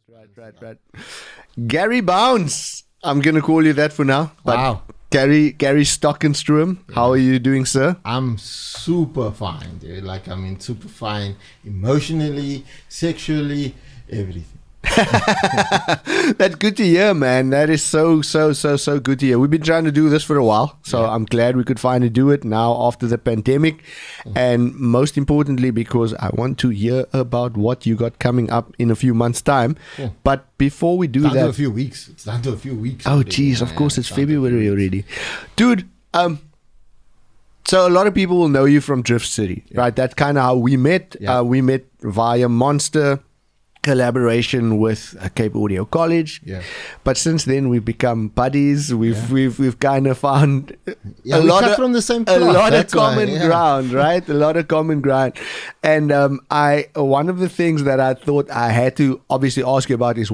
Right. Gary Bounce. I'm going to call you that for now. But Wow. Gary Stockenstroom, how are you doing, sir? I'm super fine, dude. Like, I mean, super fine emotionally, sexually, everything. That's good to hear, man. That is so good to hear. We've been trying to do this for a while, so I'm glad we could finally do it now after the pandemic. And most importantly, because I want to hear about what you got coming up in a few months' time. But before we do Down that, to a few weeks. It's down to a few weeks. oh, already, geez, of man. course, it's Down to a few February weeks. already. Dude, so a lot of people will know you from DRIFTCity, right? That's kind of how we met. Yeah. We met via Monster collaboration with Cape Audio College. Yeah. But since then, we've become buddies. We've kind of found Yeah, we cut from the same cloth. a lot of That's why, common ground, right? A lot of common ground. And one of the things that I thought I had to obviously ask you about is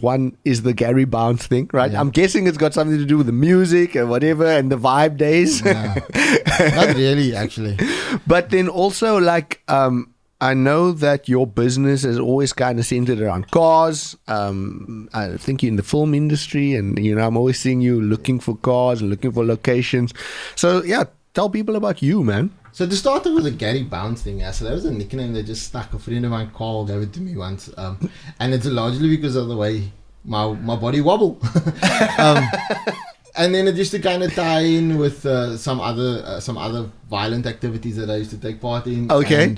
the Gary Bounce thing, right? Yeah. I'm guessing it's got something to do with the music and whatever and the vibe days. No, not really, actually. But then also, like, I know that your business is always kind of centered around cars. I think you're in the film industry, and I'm always seeing you looking for cars and looking for locations. So yeah, tell people about you, man. So to start off with the Gary Bounce thing, so that was a nickname that just stuck. A friend of mine, Carl, gave it to me once, and it's largely because of the way my body wobble. And then it used to kind of tie in with some other violent activities that I used to take part in. Okay.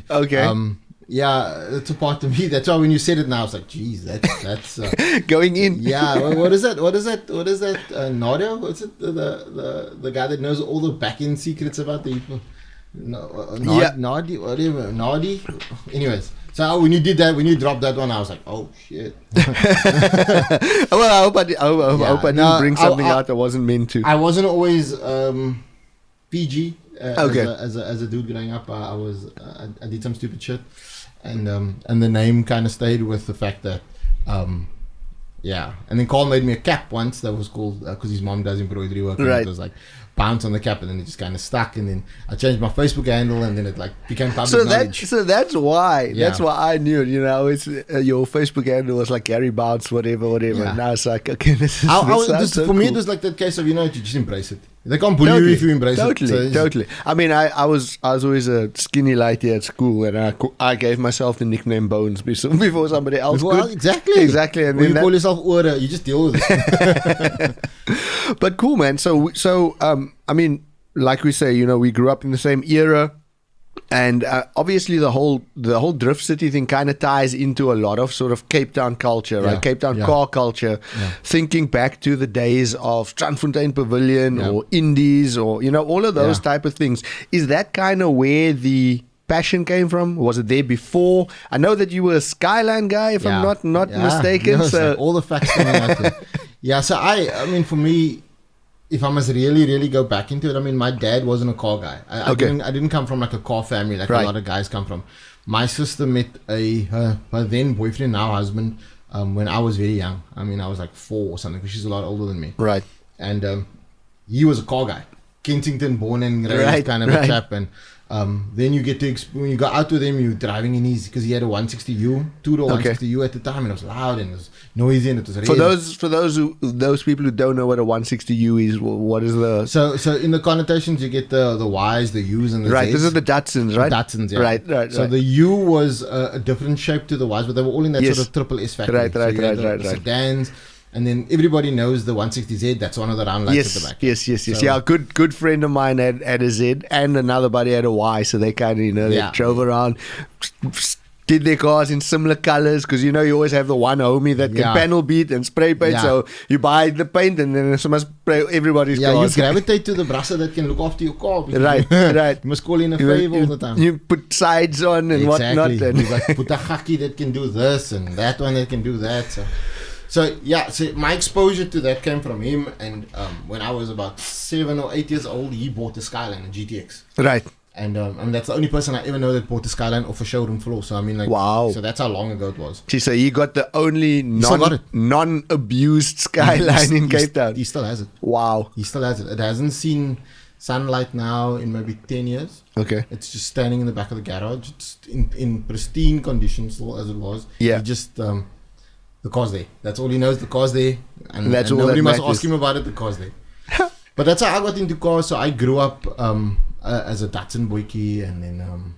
Yeah, it's a part of me. That's why when you said it now, I was like, geez, that's Going in. yeah. What is that? Nadia? What's it? The guy that knows all the back end secrets about the people. Nadi, whatever. Nadi. Anyways. So when you did that, when you dropped that one, I was like, "Oh shit!" Well, I hope I didn't bring something out that wasn't meant to. I wasn't always PG Okay. as a dude growing up. I did some stupid shit, and the name kind of stayed with the fact that yeah. And then Carl made me a cap once that was called because his mom does embroidery work. And Right. it was like bounce on the cap, and then it just kind of stuck. And then I changed my Facebook handle, and then it like became public knowledge. So that's why. Yeah. That's why I knew. It's your Facebook handle was like Gary Bounce, whatever. Yeah. Now it's like, okay, this is. For me, it was like that case of you just embrace it. They can't bully you if you embrace it. Totally. I mean, I was always a skinny lighty at school, and I gave myself the nickname Bones before somebody else Well, could. exactly. And When you then call yourself Ora, you just deal with it. but cool, man. So I mean, like we say, we grew up in the same era. And obviously the whole DRIFTCity thing kind of ties into a lot of sort of Cape Town culture, right? Yeah. Cape Town Yeah. car culture. Yeah. Thinking back to the days of Strandfontein Pavilion or Indies or, all of those type of things. Is that kind of where the passion came from? Was it there before? I know that you were a Skyline guy, if I'm not mistaken. No, So like all the facts coming out there. Yeah, so I mean, for me, if I must really go back into it, I mean, my dad wasn't a car guy. I didn't come from like a car family like a lot of guys come from. My sister met her then boyfriend, now husband, when I was very young. I mean, I was like 4 or something, because she's a lot older than me. Right. And he was a car guy. Kensington born and raised kind of a chap. And then you get to when you go out with him, you're driving in his, because he had a 160U, 2-door 160U at the time, and it was loud and it was noisy and it was red. For those people who don't know what a 160U is, what is the so in the connotations you get the Y's, the U's, and the right? Z's. This is the Datsuns, right? Datsuns, yeah. Right. So the U was a different shape to the Y's, but they were all in that sort of triple S factory. Right. The sedans. And then everybody knows the 160Z. That's one of the round lights at the back. Yes. So, Yeah, good friend of mine had a Z, and another buddy had a Y. So they kind of, they drove around, did their cars in similar colors, because you always have the one homie that can panel beat and spray paint. So you buy the paint, and then you must spray everybody's cars. You gravitate to the brasser that can look after your car. Right. You must call in a favor all the time. You put sides on and whatnot. And you like put a haki that can do this, and that one that can do that. So my exposure to that came from him, and when I was about 7 or 8 years old, he bought a Skyline, a GTX. Right. And that's the only person I ever know that bought a Skyline off a showroom floor. So I mean, like, wow. So that's how long ago it was. So he got the only non-abused Skyline in Cape Town. He still has it. Wow. He still has it. It hasn't seen sunlight now in maybe 10 years. Okay. It's just standing in the back of the garage. It's in pristine condition still as it was. Yeah. He just the car's there. That's all he knows. The car's there, and that's all nobody that must matters. ask him about it. The car's there. But that's how I got into cars. So I grew up as a Datsun boykie, and then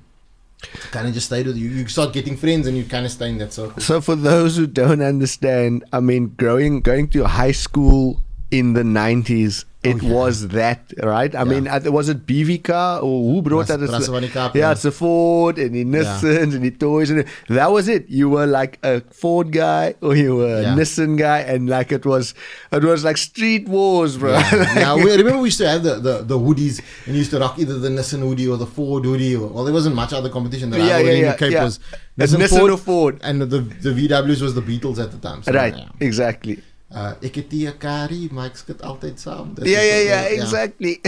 kind of just stayed with you. You start getting friends, and you kind of stay in that circle. So for those who don't understand, I mean, going to high school in the 90s, it was that, right? I mean, was it BV car or who brought that? Yeah, it's a Ford and the Nissans and the toys. And that was it. You were like a Ford guy or you were a Nissan guy, and like it was like street wars, bro. Now, remember we used to have the hoodies, and you used to rock either the Nissan hoodie or the Ford hoodie. Well, there wasn't much other competition. The rivalry in the Cape was Nissan or Ford. And the VWs was the Beatles at the time. So, right, exactly. Ek het die kari, maar ek skit altyd saam. Exactly.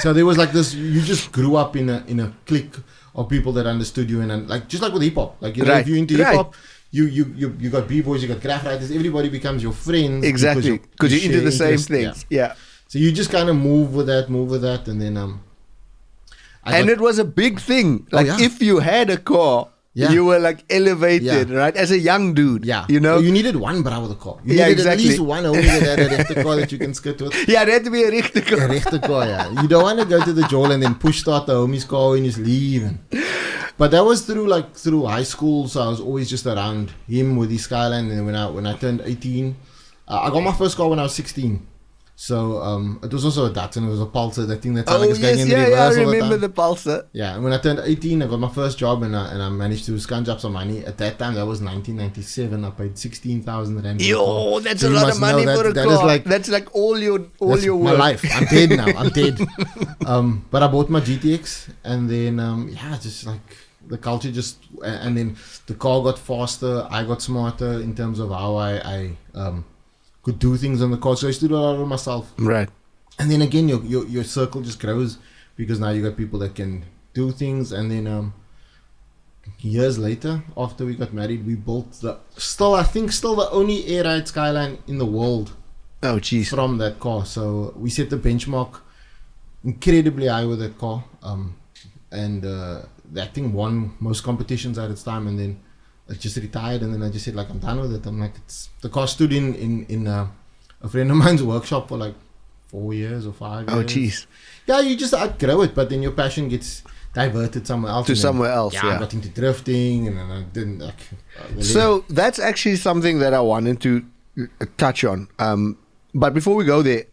So there was like this, you just grew up in a clique of people that understood you, and like just like with hip hop, like you know, if you're into hip hop, you got b-boys, you got graph writers, everybody becomes your friends. Exactly, because you're into the same things. Yeah. So you just kind of move with that, and then it was a big thing. Like if you had a car, you were like elevated, right? As a young dude, you know, you needed one bra with a car. You needed at least one homie that had a rechte car that you can skit with. Yeah, it had to be a rechte car. A rechte car, yeah. You don't want to go to the jail and then push start the homie's car and just leave. But that was through high school, so I was always just around him with his Skyline. And then when I turned 18, I got my first car when I was 16. So it was also a Datsun. It was a Pulsar. That thing that sounded like it's going in the reverse. I remember the Pulsar. Yeah, and when I turned 18, I got my first job, and I managed to scrounge up some money. At that time, that was 1997. I paid 16,000 rand. Yo, that's a lot of money for a car. That's like all your work. My life. I'm dead now. I'm dead. But I bought my GTX, and then just like the culture and then the car got faster. I got smarter in terms of how I could do things on the car. So I used to do a lot of myself. Right. And then again, your circle just grows because now you got people that can do things. And then years later, after we got married, we built still the only air ride Skyline in the world. Oh, jeez. From that car. So we set the benchmark incredibly high with that car. And that thing won most competitions at its time. And then I just retired, and then I just said, like, I'm done with it. I'm like, the car stood in a friend of mine's workshop for like 4 years or 5 years. Oh, jeez. Yeah, you just outgrow it, but then your passion gets diverted somewhere else. I got into drifting, and then I didn't like. So that's actually something that I wanted to touch on. But before we go there,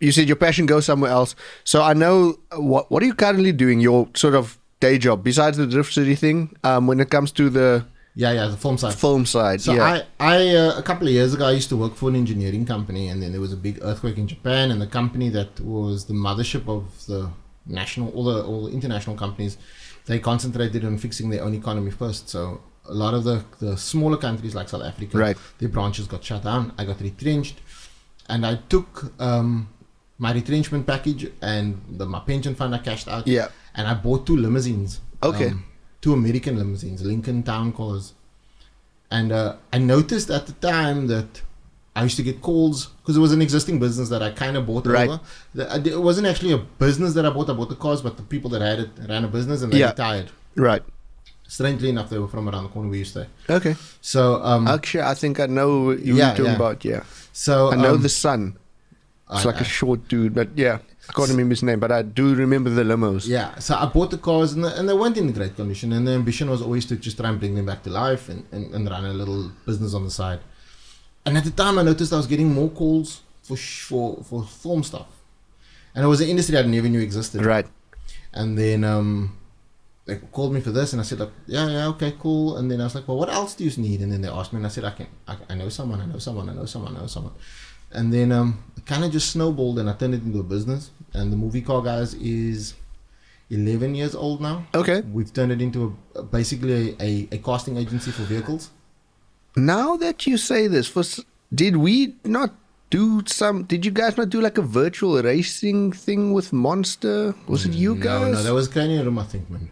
you said your passion goes somewhere else. So I know what are you currently doing? Your sort of day job besides the DRIFTCity thing. When it comes to the the film side. Film side. So I a couple of years ago, I used to work for an engineering company, and then there was a big earthquake in Japan, and the company that was the mothership of the national, all the international companies, they concentrated on fixing their own economy first. So a lot of the smaller countries like South Africa, their branches got shut down. I got retrenched, and I took my retrenchment package and my pension fund I cashed out, and I bought 2 limousines. Okay. 2 American limousines, Lincoln Town Cars. And I noticed at the time that I used to get calls because it was an existing business that I kind of bought over. It wasn't actually a business that I bought the cars, but the people that had it ran a business and they retired. Right. Strangely enough, they were from around the corner where you stay. Okay. So actually, I think I know what you're talking about. Yeah. So I know the son. It's like a short dude, but I can't remember his name, but I do remember the limos. Yeah, so I bought the cars, and they weren't in great condition, and the ambition was always to just try and bring them back to life and run a little business on the side. And at the time, I noticed I was getting more calls for film stuff, and it was an industry I never knew existed. Right. And then they called me for this, and I said, like, yeah, okay, cool. And then I was like, well, what else do you need? And then they asked me, and I said, I know someone. And then it kind of just snowballed, and I turned it into a business. And the Movie Car Guys is 11 years old now. Okay. We've turned it into basically a casting agency for vehicles. Now that you say this, did you guys not do like a virtual racing thing with Monster? Was it you guys? No, that was Cranium Room, I think, man.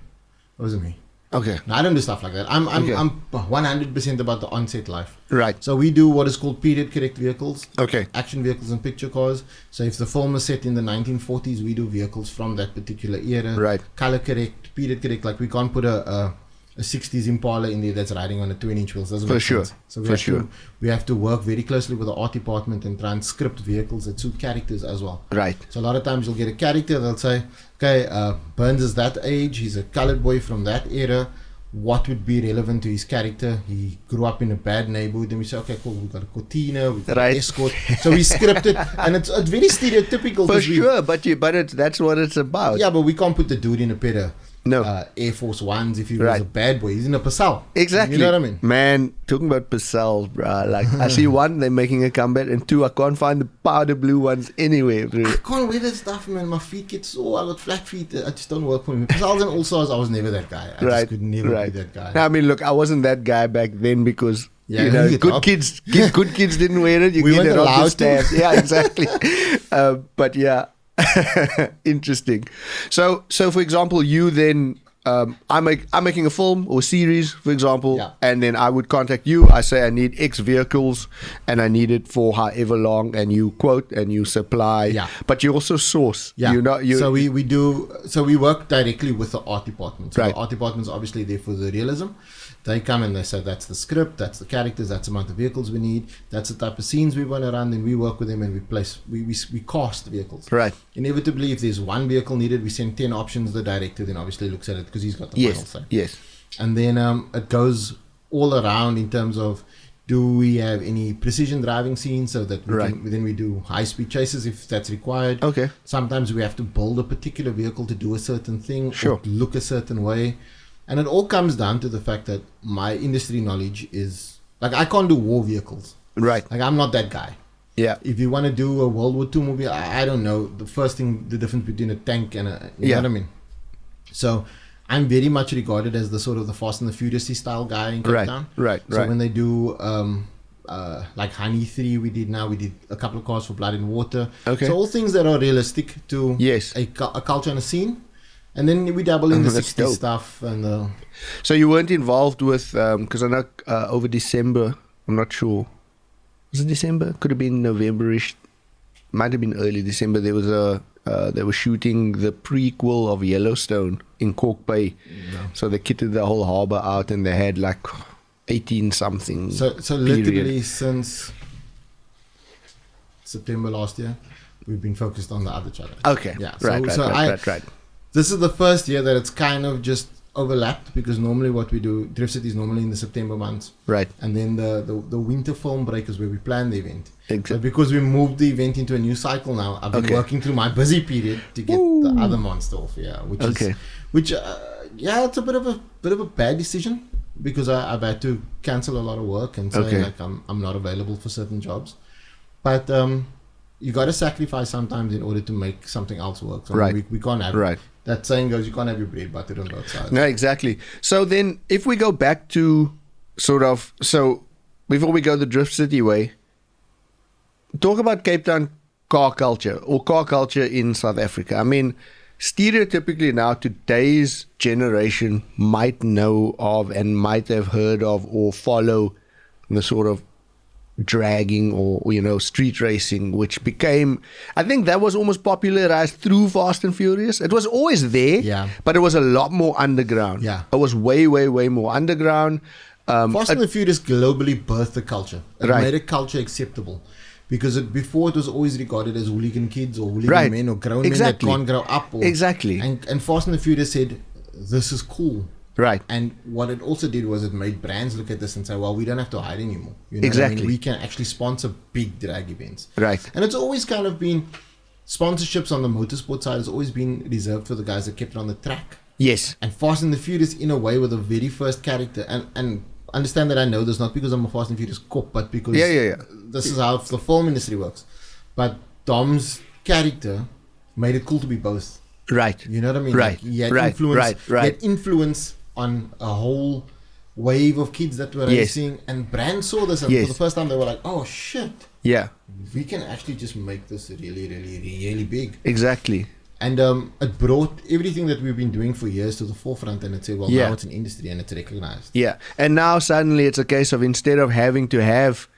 That wasn't me. Okay. No, I don't do stuff like that. I'm 100% about the on-set life. Right. So we do what is called period correct vehicles. Okay. Action vehicles and picture cars. So if the film is set in the 1940s, we do vehicles from that particular era. Right. Color correct, period correct. Like we can't put a a 60s Impala in there that's riding on a 20-inch wheels. Doesn't For make sure. sense. So For we have to work very closely with the art department and try and script vehicles that suit characters as well. Right. So a lot of times you'll get a character, they'll say, okay, Burns is that age, he's a colored boy from that era. What would be relevant to his character? He grew up in a bad neighborhood. And we say, okay, cool, we've got a Cortina, we've got an Escort. So we script it, and it's very stereotypical. For sure, but that's what it's about. Yeah, but we can't put the dude in a pair of No. Air Force Ones if he was a bad boy. He's in a Passau. Exactly. You know what I mean? Man, talking about Passau, bruh. Like, I see one, they're making a comeback, and two, I can't find the powder blue ones anywhere. Bro. I can't wear that stuff, man. My feet get sore. I got flat feet. I just don't work for me. Passau and also, I was never that guy. I just could never be that guy. I mean, look, I wasn't that guy back then because... Yeah, you know, good kids didn't wear it. We weren't allowed to. Yeah, exactly. But yeah, interesting. So for example, you then I'm making a film or series, for example, and then I would contact you. I say I need X vehicles, and I need it for however long, and you quote and you supply. Yeah. But you also source. Yeah. So we work directly with the art department. So the art department's obviously there for the realism. They come and they say, that's the script, that's the characters, that's the amount of vehicles we need, that's the type of scenes we want to run, then we work with them and we cast vehicles. Right. Inevitably, if there's one vehicle needed, we send 10 options. The director then obviously looks at it because he's got the final say. Yes. And then it goes all around in terms of, do we have any precision driving scenes so that then we do high-speed chases if that's required. Okay. Sometimes we have to build a particular vehicle to do a certain thing or look a certain way. And it all comes down to the fact that my industry knowledge is, like, I can't do war vehicles. Right. Like, I'm not that guy. Yeah. If you want to do a World War II movie, I don't know the difference between a tank and you know what I mean? So I'm very much regarded as the sort of the Fast and the Furious style guy in Cape Town. Right. So when they do, like Honey 3 we did a couple of cars for Blood and Water. Okay. So all things that are realistic to a culture and a scene. And then we dabble in the 60s stuff. And so you weren't involved with, because I know over December, I'm not sure. Was it December? Could have been November-ish. Might have been early December. There was they were shooting the prequel of Yellowstone in Cork Bay. Yeah. So they kitted the whole harbor out and they had like 18 something. So literally since September last year, we've been focused on the other challenge. Okay. Yeah. Right. This is the first year that it's kind of just overlapped because normally what we do, DRIFTCity is normally in the September months. Right. And then the winter film break is where we plan the event. Exactly. But because we moved the event into a new cycle now, I've been working through my busy period to get the other monster off. Yeah. It's a bit of a bad decision because I've had to cancel a lot of work and say like I'm not available for certain jobs. But you got to sacrifice sometimes in order to make something else work. So we can't have that saying goes, you can't have your bread buttered on both sides. No, exactly. So then if we go back to so before we go the DRIFTCity way, talk about Cape Town car culture or car culture in South Africa. I mean, stereotypically now today's generation might know of and might have heard of or follow the sort of dragging or street racing, which became, I think that was almost popularized through Fast and Furious. It was always there, but it was a lot more underground. It was way more underground. Fast and the Furious globally birthed the culture. It made a culture acceptable. Because before it was always regarded as hooligan kids or hooligan men or grown men that can't grow up. And Fast and the Furious said, this is cool. Right. And what it also did was it made brands look at this and say, well, we don't have to hide anymore. You know what I mean? We can actually sponsor big drag events. Right. And it's always kind of been, sponsorships on the motorsport side has always been reserved for the guys that kept it on the track. Yes. And Fast and the Furious, in a way, were the very first character. And understand that I know this not because I'm a Fast and Furious cop, but because this is how the film industry works. But Dom's character made it cool to be both. Right. You know what I mean? Right. Like he had influence. He had influence on a whole wave of kids that were racing, and brands saw this, and for the first time they were like, "Oh shit! Yeah, we can actually just make this really big." Exactly. And it brought everything that we've been doing for years to the forefront, and it said, "Well, now it's an industry and it's recognized." Yeah, and now suddenly it's a case of instead of having to have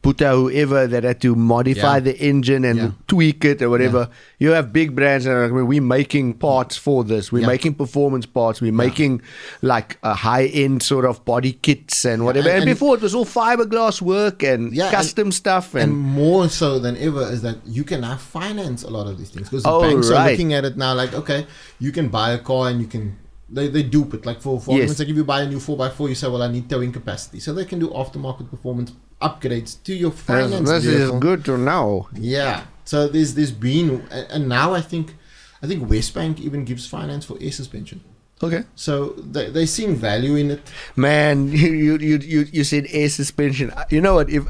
Puta, whoever that had to modify the engine and tweak it or whatever. You have big brands that are, we're making parts for this. We're making performance parts. We're making like a high-end sort of body kits and whatever. And before it was all fiberglass work and custom stuff. And more so than ever is that you can now finance a lot of these things. Because the banks are looking at it now like, okay, you can buy a car and you can... They dupe it. Like for instance, like if you buy a new 4x4, you say, well, I need towing capacity. So they can do aftermarket performance upgrades to your finance This vehicle. is good to know. Yeah. So there's been... And now I think Westbank even gives finance for air suspension. Okay. So they seeing value in it. Man, you said air suspension. You know what? If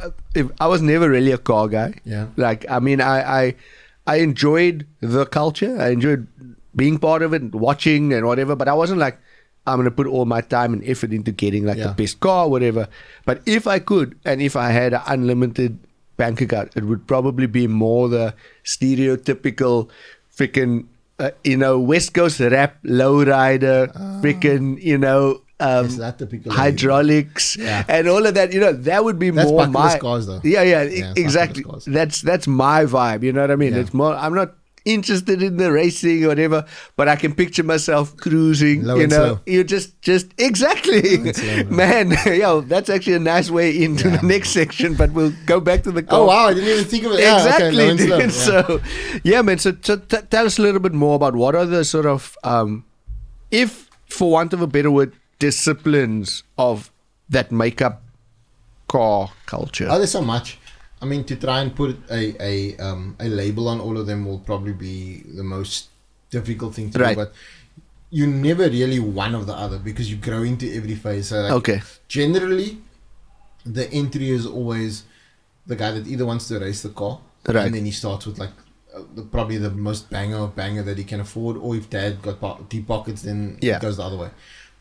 I was never really a car guy. Yeah. Like, I mean, I enjoyed the culture. I enjoyed being part of it, watching and whatever, but I wasn't like, I'm going to put all my time and effort into getting like the best car, whatever. But if I could, and if I had an unlimited bank account, it would probably be more the stereotypical freaking, West Coast rap, lowrider, freaking, hydraulics and all of that. That would be that's more my cars, though. Yeah, exactly. That's my vibe. You know what I mean? It's more. I'm not interested in the racing or whatever, but I can picture myself cruising. Low and slow. You just exactly, man. That's actually a nice way into the next section. But we'll go back to the car. Oh wow, I didn't even think of it. Exactly, okay, dude. So, man. So tell us a little bit more about what are the sort of, if for want of a better word, disciplines of that make up car culture. Oh, there's so much. I mean, to try and put a label on all of them will probably be the most difficult thing to do. But you never really one or the other because you grow into every phase. So like generally, the entry is always the guy that either wants to race the car, and then he starts with like probably the most banger that he can afford, or if dad got deep pockets, then it goes the other way.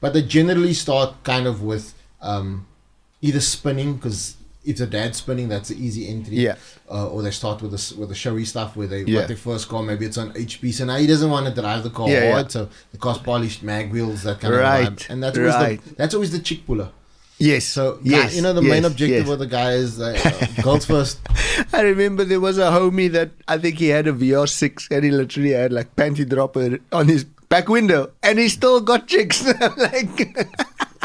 But they generally start kind of with either spinning, because if the dad's spinning, that's an easy entry. Or they start with the showy stuff where they got their first car, maybe it's on HP. So now he doesn't want to drive the car hard, so the car's polished, mag wheels, that kind of vibe. And that's always the chick puller. Yes. So the main objective of the guy is girls first. I remember there was a homie that I think he had a VR6 and he literally had like panty dropper on his back window and he still got chicks. Like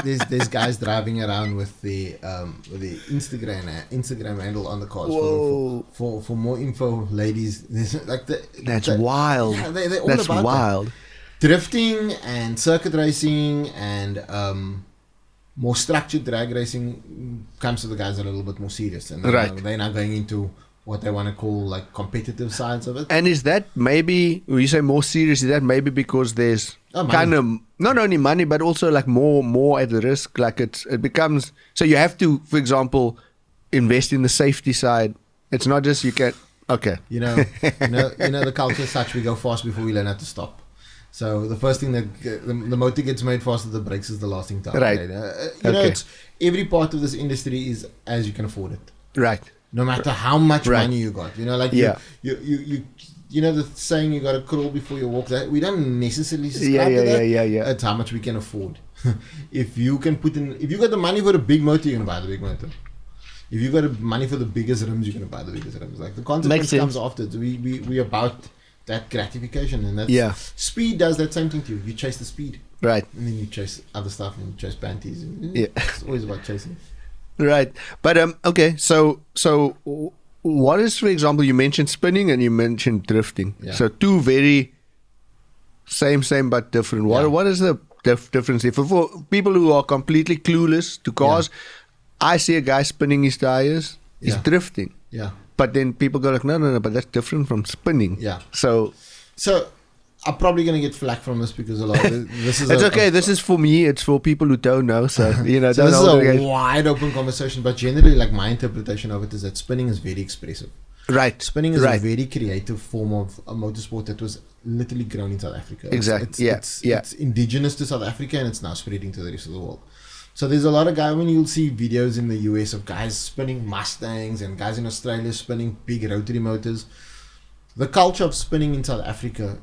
there's guys driving around with the Instagram handle on the cars. For more info, ladies. That's wild. Yeah, they're all That's about wild. That. Drifting and circuit racing and more structured drag racing comes to the guys that are a little bit more serious, and they're now going into what they want to call like competitive sides of it. And is that maybe, when you say more serious, is that maybe because there's kind of not only money but also like more at the risk? Like it becomes, so you have to, for example, invest in the safety side. It's not just you can you know the culture is such, we go fast before we learn how to stop. So the first thing that the motor gets made faster, the brakes is the last thing to upgrade. It's every part of this industry is as you can afford it. Right. No matter how much money you got, you know the saying, you got to crawl before you walk. That we don't necessarily subscribe to that. It's how much we can afford. If you got the money for a big motor, you're gonna buy the big motor. If you got the money for the biggest rims, you're gonna buy the biggest rims. Like the consequence comes after. We about that gratification, and that's speed does that same thing to you. You chase the speed, right, and then you chase other stuff, and you chase panties. And it's always about chasing. Right, but okay. So what is, for example, you mentioned spinning and you mentioned drifting. So two very same but different. What is the difference? If for people who are completely clueless to cars, I see a guy spinning his tires. He's drifting. Yeah. But then people go like, no, but that's different from spinning. Yeah. So I'm probably going to get flack from this because a lot of this is... It's okay. This is for me. It's for people who don't know. So, so this is a wide open conversation. But generally, like my interpretation of it is that spinning is very expressive. Right. Spinning is a very creative form of a motorsport that was literally grown in South Africa. Exactly. It's indigenous to South Africa and it's now spreading to the rest of the world. So there's a lot of guys, when you'll see videos in the US of guys spinning Mustangs and guys in Australia spinning big rotary motors. The culture of spinning in South Africa,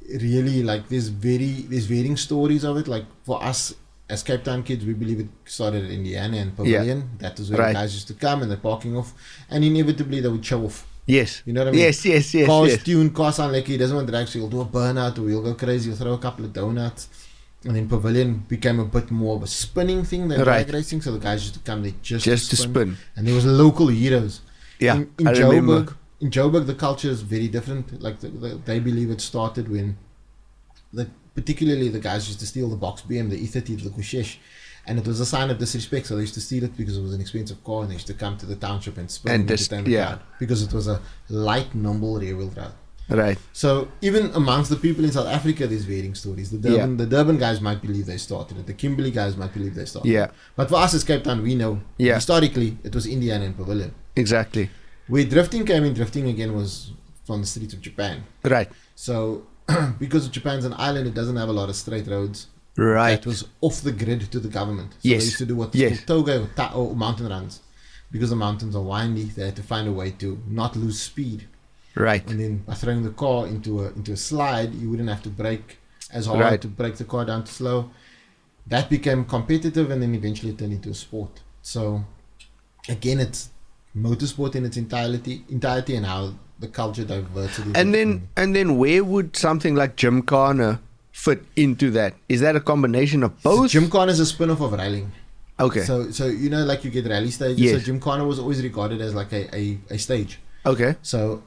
really, like there's varying stories of it. Like for us, as Cape Town kids, we believe it started at Indiana and Pavilion. That is where the guys used to come and they're parking off. And inevitably, they would show off. Yes. You know what I mean? Yes. Cars tuned, cars sound like he doesn't want drag, so he'll do a burnout or he'll go crazy, he'll throw a couple of donuts. And then Pavilion became a bit more of a spinning thing than drag racing. So the guys used to come there just to spin. And there was local heroes. Yeah, in Joburg, in Joburg, the culture is very different. Like they believe it started when, particularly the guys used to steal the box BM, the E30, the Kushesh, and it was a sign of disrespect. So they used to steal it because it was an expensive car, and they used to come to the township and spin and entertain the crowd because it was a light, nimble rear-wheel drive. Right. So even amongst the people in South Africa, there's varying stories. The Durban guys might believe they started it. The Kimberley guys might believe they started it. But for us as Cape Town, we know historically it was Indiana and Pavilion. Exactly. Where drifting came in, drifting again was from the streets of Japan. Right. So because Japan's an island, it doesn't have a lot of straight roads. Right. That was off the grid to the government. So they used to do what's called toge or mountain runs. Because the mountains are windy, they had to find a way to not lose speed. Right. And then by throwing the car into a slide, you wouldn't have to brake as hard to break the car down to slow. That became competitive and then eventually turned into a sport. So again, it's motorsport in its entirety and how the culture diverts. And then where would something like gymkhana fit into that? Is that a combination of both? So gymkhana is a spin-off of rallying. Okay. So you know, like you get rally stages. Yes. So gymkhana was always regarded as like a stage. Okay. So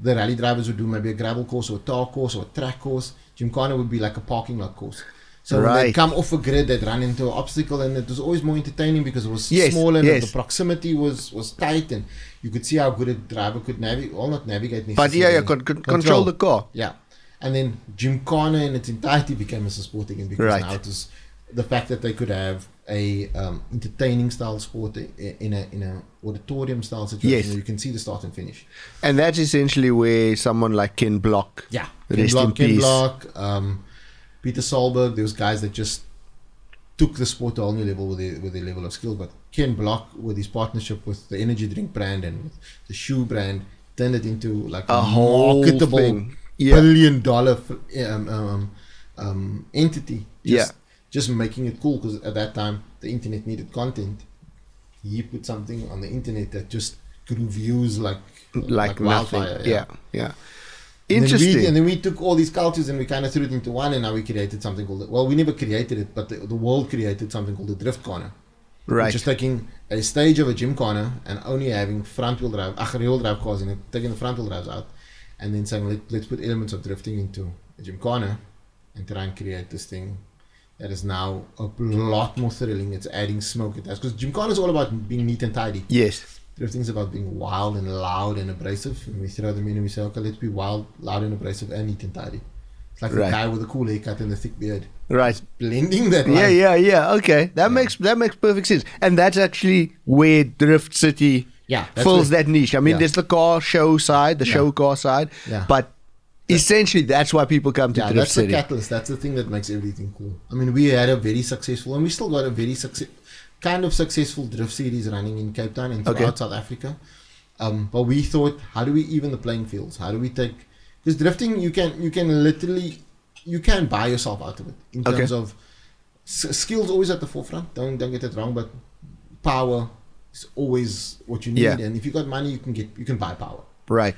the rally drivers would do maybe a gravel course or a tar course or a track course. Gymkhana would be like a parking lot course. So when they'd come off a grid, they'd run into an obstacle, and it was always more entertaining because it was small and the proximity was tight, and you could see how good a driver could navigate, or not navigate necessarily. But control the car. Yeah. And then gymkhana in its entirety became a sport again because now it was the fact that they could have a entertaining style sport in a auditorium style situation where you can see the start and finish. And that's essentially where someone like Ken Block, Ken Block, Peter Solberg, those guys that just took the sport to a whole new level with their level of skill. But Ken Block, with his partnership with the energy drink brand and with the shoe brand, turned it into like a marketable $1 billion entity. Just making it cool because at that time the internet needed content. He put something on the internet that just grew views like wildfire. Yeah. Interesting. And then we took all these cultures and we kind of threw it into one, and now we created something called we never created it, but the world created something called the DRIFTCity. Right. Just taking a stage of a gymkhana and only having rear-wheel drive cars in it, taking the front wheel drives out, and then saying let's put elements of drifting into a gymkhana and try and create this thing that is now a lot more thrilling. It's adding smoke. It has, because gymkhana is all about being neat and tidy. Yes. Drifting's about being wild and loud and abrasive. And we throw them in and we say, okay, let's be wild, loud and abrasive and neat and tidy. It's like the guy with the cool haircut and the thick beard. Right. It's blending that line. Yeah. Okay. That makes perfect sense. And that's actually where DRIFTCity fills that niche. I mean, there's the car show side, the show car side. Yeah. But essentially, that's why people come to DRIFTCity. That's the catalyst. That's the thing that makes everything cool. I mean, we had a very successful, and we still got a very successful drift series running in Cape Town and throughout South Africa. But we thought, how do we even the playing fields? How do we take, because drifting, you can literally, you can buy yourself out of it in terms of skills always at the forefront. Don't get it wrong, but power is always what you need. And if you got money, you can buy power. Right.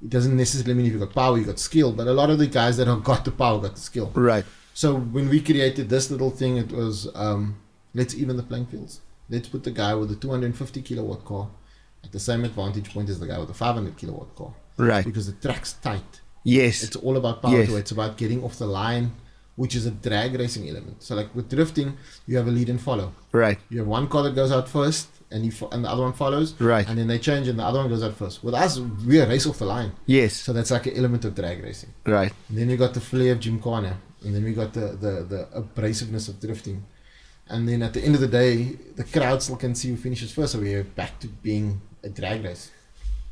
It doesn't necessarily mean if you got power, you got skill. But a lot of the guys that have got the power got the skill. Right. So when we created this little thing, it was let's even the playing fields. Let's put the guy with the 250 kilowatt car at the same advantage point as the guy with the 500 kilowatt car. Right. Because the track's tight. Yes. It's all about power to it. It's about getting off the line, which is a drag racing element. So like with drifting, you have a lead and follow. Right. You have one car that goes out first and the other one follows. Right. And then they change and the other one goes out first. With us, we race off the line. Yes. So that's like an element of drag racing. Right. And then we got the flair of gymkhana. And then we got the abrasiveness of drifting. And then at the end of the day, the crowd still can see who finishes first. So we're back to being a drag race.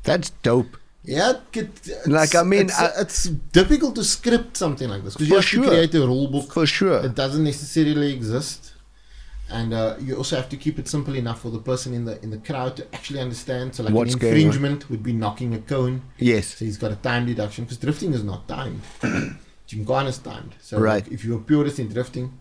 That's dope. Yeah, it's difficult to script something like this because you have to create a rule book. For sure. It doesn't necessarily exist. And you also have to keep it simple enough for the person in the crowd to actually understand. So like an infringement would be knocking a cone. Yes. So he's got a time deduction because drifting is not timed. Gymkhana is timed. So right. like if you're a purist in drifting,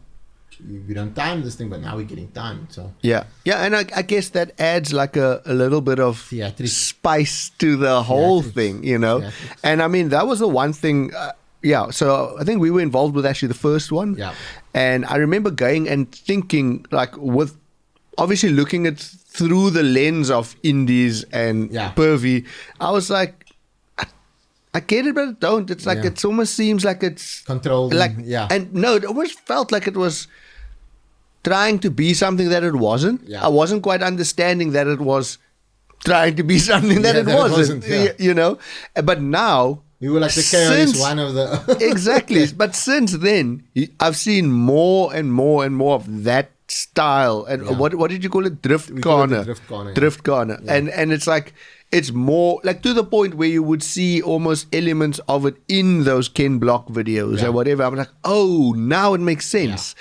we don't time this thing, but now we're getting time. So yeah, and I guess that adds like a little bit of spice to the whole thing, you know. And I mean, that was the one thing. So I think we were involved with actually the first one. Yeah. And I remember going and thinking, like, with obviously looking at through the lens of indies and pervy, I was like, I get it, but I don't. It's like it almost seems like it's controlled. Like, and no, it almost felt like it was trying to be something that it wasn't. Yeah. I wasn't quite understanding that it was trying to be something that it wasn't. You know, but now. We were like the chaos one of the... Exactly. But since then, I've seen more and more and more of that style. And what did you call it? DRIFTCana. DRIFTCana. Yeah. And it's like, it's more like to the point where you would see almost elements of it in those Ken Block videos or whatever. I'm like, oh, now it makes sense.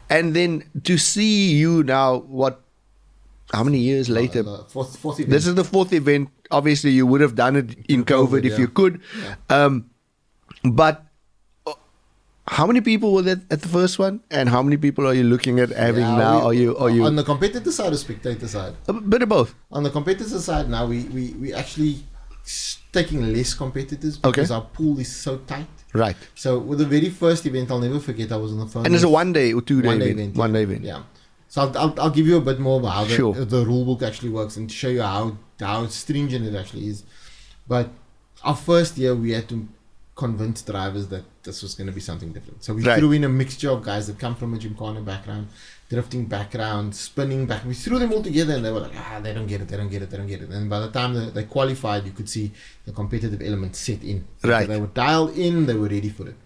Yeah. And then to see you now, how many years later? Fourth event. This is the fourth event. Obviously, you would have done it in COVID if you could. Yeah. But how many people were there at the first one? And how many people are you looking at having now? Are you on the competitor side or spectator side? A bit of both. On the competitor side now, we actually taking less competitors because our pool is so tight. Right. So with the very first event, I'll never forget, I was on the phone. And it's a 1 day or 2 day event. 1 day event. Yeah. So I'll give you a bit more about how the rule book actually works and to show you how stringent it actually is. But our first year, we had to convince drivers that this was going to be something different. So we threw in a mixture of guys that come from a gymkhana background, drifting background, spinning back. We threw them all together and they were like, they don't get it. And by the time they qualified, you could see the competitive element set in. Right. So they were dialed in, they were ready for it.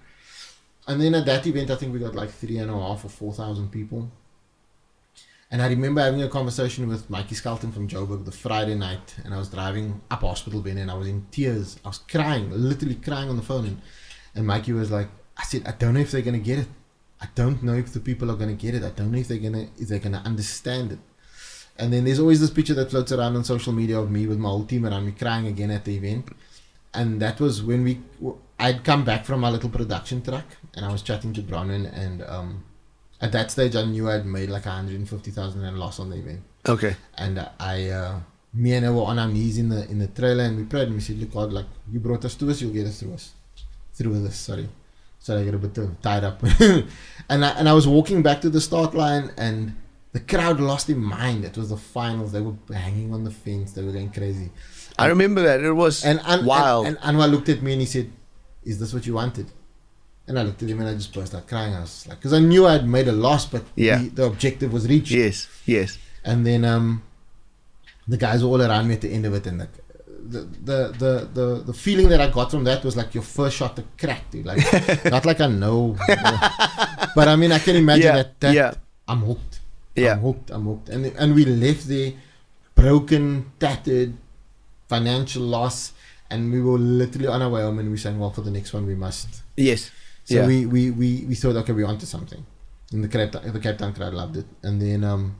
And then at that event, I think we got like 3,500 or 4,000 people. And I remember having a conversation with Mikey Skelton from Joburg the Friday night, and I was driving up Hospital Bend and I was in tears. I was crying, literally crying on the phone. And Mikey was like, I said, I don't know if they're going to get it. I don't know if the people are going to get it. I don't know if they're going to understand it. And then there's always this picture that floats around on social media of me with my whole team around me crying again at the event. And that was when I'd come back from my little production truck and I was chatting to Bronwyn and at that stage, I knew I'd made like 150,000 and loss on the event. Okay. And me and her were on our knees in the trailer and we prayed and we said, look, God, like you brought us to us, you'll get us through this. Sorry. So I got a bit tied up. and I was walking back to the start line and the crowd lost their mind. It was the finals. They were hanging on the fence. They were going crazy. I remember that. It was wild. And Anwar looked at me and he said, is this what you wanted? And I looked at him and I just burst out crying. I was like, because I knew I had made a loss, but the objective was reached. Yes. And then the guys were all around me at the end of it, and like the feeling that I got from that was like your first shot to crack, dude. Like not like I know, but I mean I can imagine that I'm hooked. I'm hooked. And we left there broken, tattered, financial loss, and we were literally on our way home, and we saying, well, for the next one we must. Yes. So we thought, okay, we're onto something. And the Cape Town crowd loved it. And then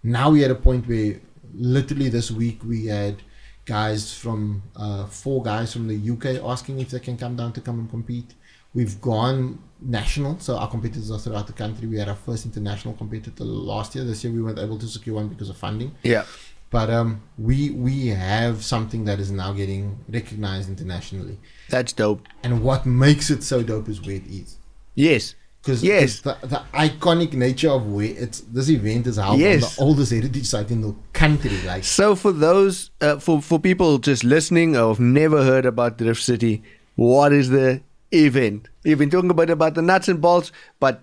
now we're at a point where literally this week we had guys from 4 guys from the UK asking if they can come down to come and compete. We've gone national, so our competitors are throughout the country. We had our first international competitor last year. This year we weren't able to secure one because of funding. Yeah. But we have something that is now getting recognized internationally. That's dope. And what makes it so dope is where it is. Yes. Because the iconic nature of where this event is held on the oldest heritage site in the country. Like, so for those, for people just listening or have never heard about DRIFTCity, what is the event? You've been talking about the nuts and bolts, but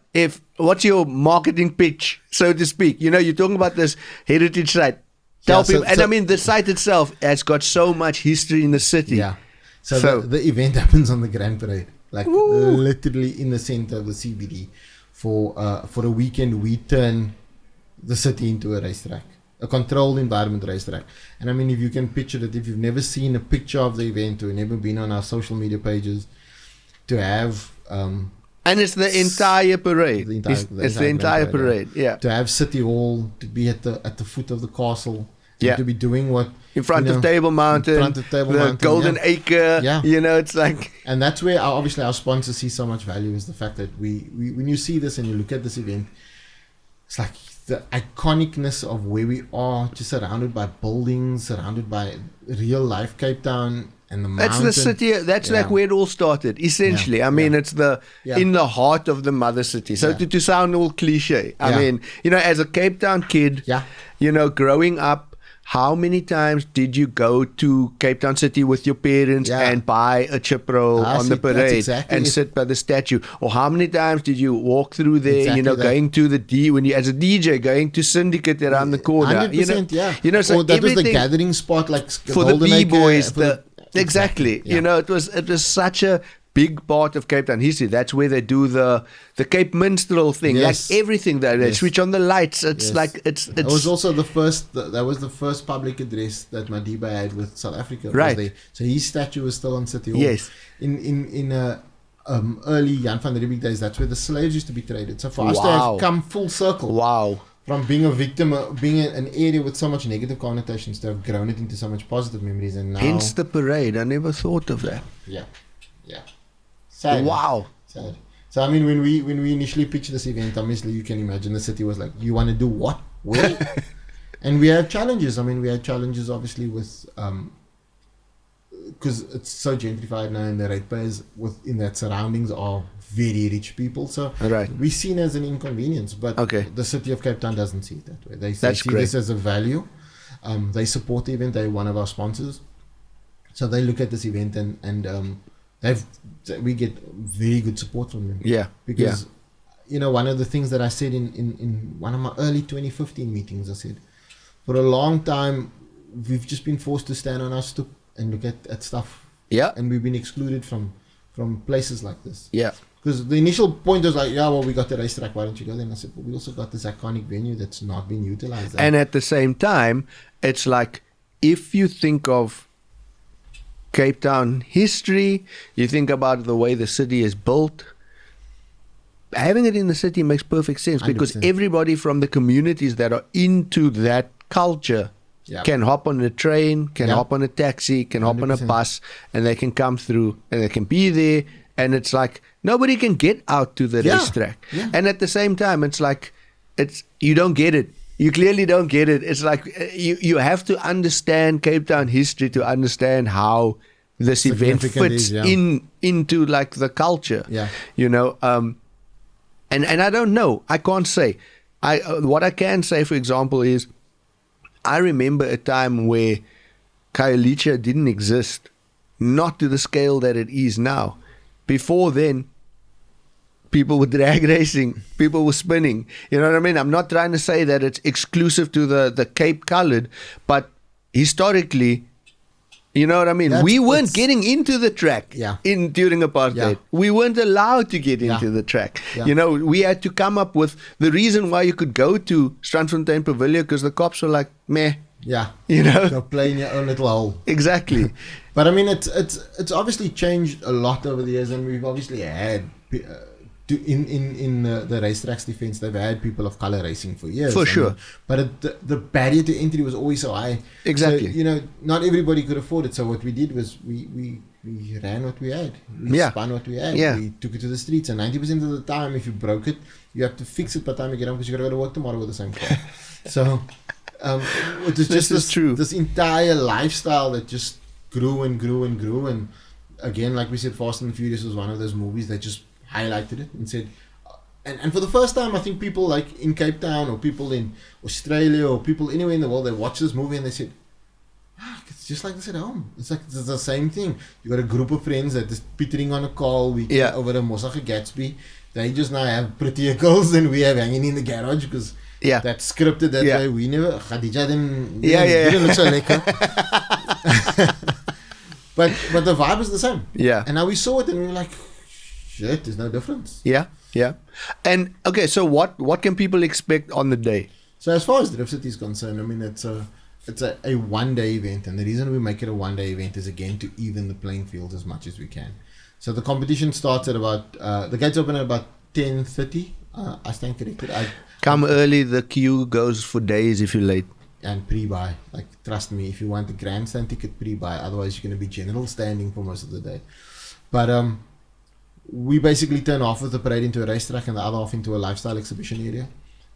what's your marketing pitch, so to speak? You know, you're talking about this heritage site. Tell people, I mean, the site itself has got so much history in the city. Yeah. So the event happens on the Grand Parade, like literally in the center of the CBD. For a weekend, we turn the city into a racetrack, a controlled environment racetrack. And I mean, if you can picture it, if you've never seen a picture of the event or never been on our social media pages, to have and it's the entire parade. It's the entire parade. Yeah. To have City Hall, to be at the foot of the castle, to be doing what in front of Table Mountain, the Golden Acre. Yeah. You know, it's like, and that's where obviously our sponsors see so much value, is the fact that when you see this and you look at this event, it's like the iconicness of where we are, just surrounded by buildings, surrounded by real life Cape Town and the mountain. That's the city. That's like where it all started. Essentially, I mean, it's in the heart of the mother city. So to sound all cliche, I mean, as a Cape Town kid, growing up. How many times did you go to Cape Town City with your parents and buy a chip roll on the parade and sit by the statue? Or how many times did you walk through there, going to the when you as a DJ, going to Syndicate around the corner? 100%, so or that was the gathering spot, like for the B-boys. Exactly. It was such a big part of Cape Town history. That's where they do the Cape Minstrel thing. Like everything that they switch on the lights. It's like it's. That was also the first. That was the first public address that Madiba had with South Africa. Right. So his statue was still on City Hall. Yes. In early Jan van Riebeeck days, that's where the slaves used to be traded. So for us to have come full circle. Wow. From being a victim, being an area with so much negative connotations, to have grown it into so much positive memories, and now. Hence the parade. I never thought of that. Yeah. Sad. Wow. Sad. So I mean, when we initially pitched this event, obviously you can imagine the city was like, "You want to do what? Where?" And we had challenges. I mean, we had challenges obviously with because it's so gentrified now, and the ratepayers within that surroundings are very rich people. So we're seen as an inconvenience, but the city of Cape Town doesn't see it that way. They see this as a value. They support the event. They're one of our sponsors, so they look at this event and we get very good support from them. Yeah. Because one of the things that I said in one of my early 2015 meetings, I said, for a long time we've just been forced to stand on our stoop and look at stuff. Yeah. And we've been excluded from places like this. Yeah. Because the initial point was like, we got the racetrack, why don't you go there? And I said, we also got this iconic venue that's not been utilized. And at the same time, it's like, if you think of Cape Town history, you think about the way the city is built, having it in the city makes perfect sense 100%. Because everybody from the communities that are into that culture can hop on a train, can hop on a taxi, can hop 100%. On a bus, and they can come through and they can be there, and it's like nobody can get out to the racetrack. And at the same time, it's like you don't get it. You clearly don't get it. It's like you have to understand Cape Town history to understand how this event fits into like the culture. And I don't know. I can't say. What I can say, for example, is I remember a time where Khayelitsha didn't exist, not to the scale that it is now. Before then, people were drag racing, people were spinning. You know what I mean? I'm not trying to say that it's exclusive to the Cape Coloured, but historically, you know what I mean? We weren't getting into the track during apartheid. We weren't allowed to get into the track. We had to come up with the reason why you could go to Strandfontein Pavilion, because the cops were like, meh. You're playing your own little hole. Exactly. But I mean, it's obviously changed a lot over the years, and we've obviously had in the racetrack's defense, they've had people of color racing for years. For sure. But the barrier to entry was always so high. Exactly. So, not everybody could afford it. So what we did was we ran what we had. We spun what we had. We took it to the streets. And 90% of the time, if you broke it, you have to fix it by the time you get home, because you got to go to work tomorrow with the same car. So it was just this entire lifestyle that just grew and grew and grew. And again, like we said, Fast and Furious was one of those movies that just highlighted it and said, and for the first time, I think people like in Cape Town or people in Australia or people anywhere in the world, they watch this movie and they said, it's just like this at home. It's like it's the same thing. You got a group of friends that is pittering on a call over a Mossache Gatsby. They just now have prettier girls than we have hanging in the garage, because that's scripted that way. We never Khadija didn't look so lekker. but the vibe is the same. And now we saw it and we were like, shit, there's no difference. And okay, so what can people expect on the day? So as far as DRIFTCity is concerned, I mean, it's a one-day event, and the reason we make it a one-day event is again to even the playing field as much as we can. So the competition starts at about the gates open at about 10:30. I stand corrected. Come early. The queue goes for days if you're late. And pre-buy, like trust me, if you want the grandstand ticket, pre-buy. Otherwise, you're going to be general standing for most of the day. But we basically turn half of the parade into a racetrack and the other half into a lifestyle exhibition area.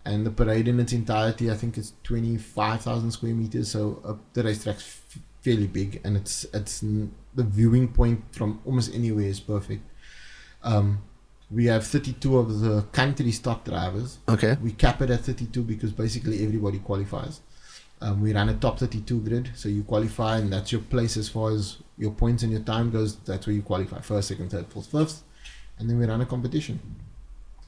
And the parade in its entirety, I think it's 25,000 square meters. So the racetrack's fairly big, and the viewing point from almost anywhere is perfect. We have 32 of the country stock drivers. Okay. We cap it at 32 because basically everybody qualifies. We run a top 32 grid, so you qualify, and that's your place as far as your points and your time goes. That's where you qualify: first, second, third, fourth, fifth, and then we run a competition.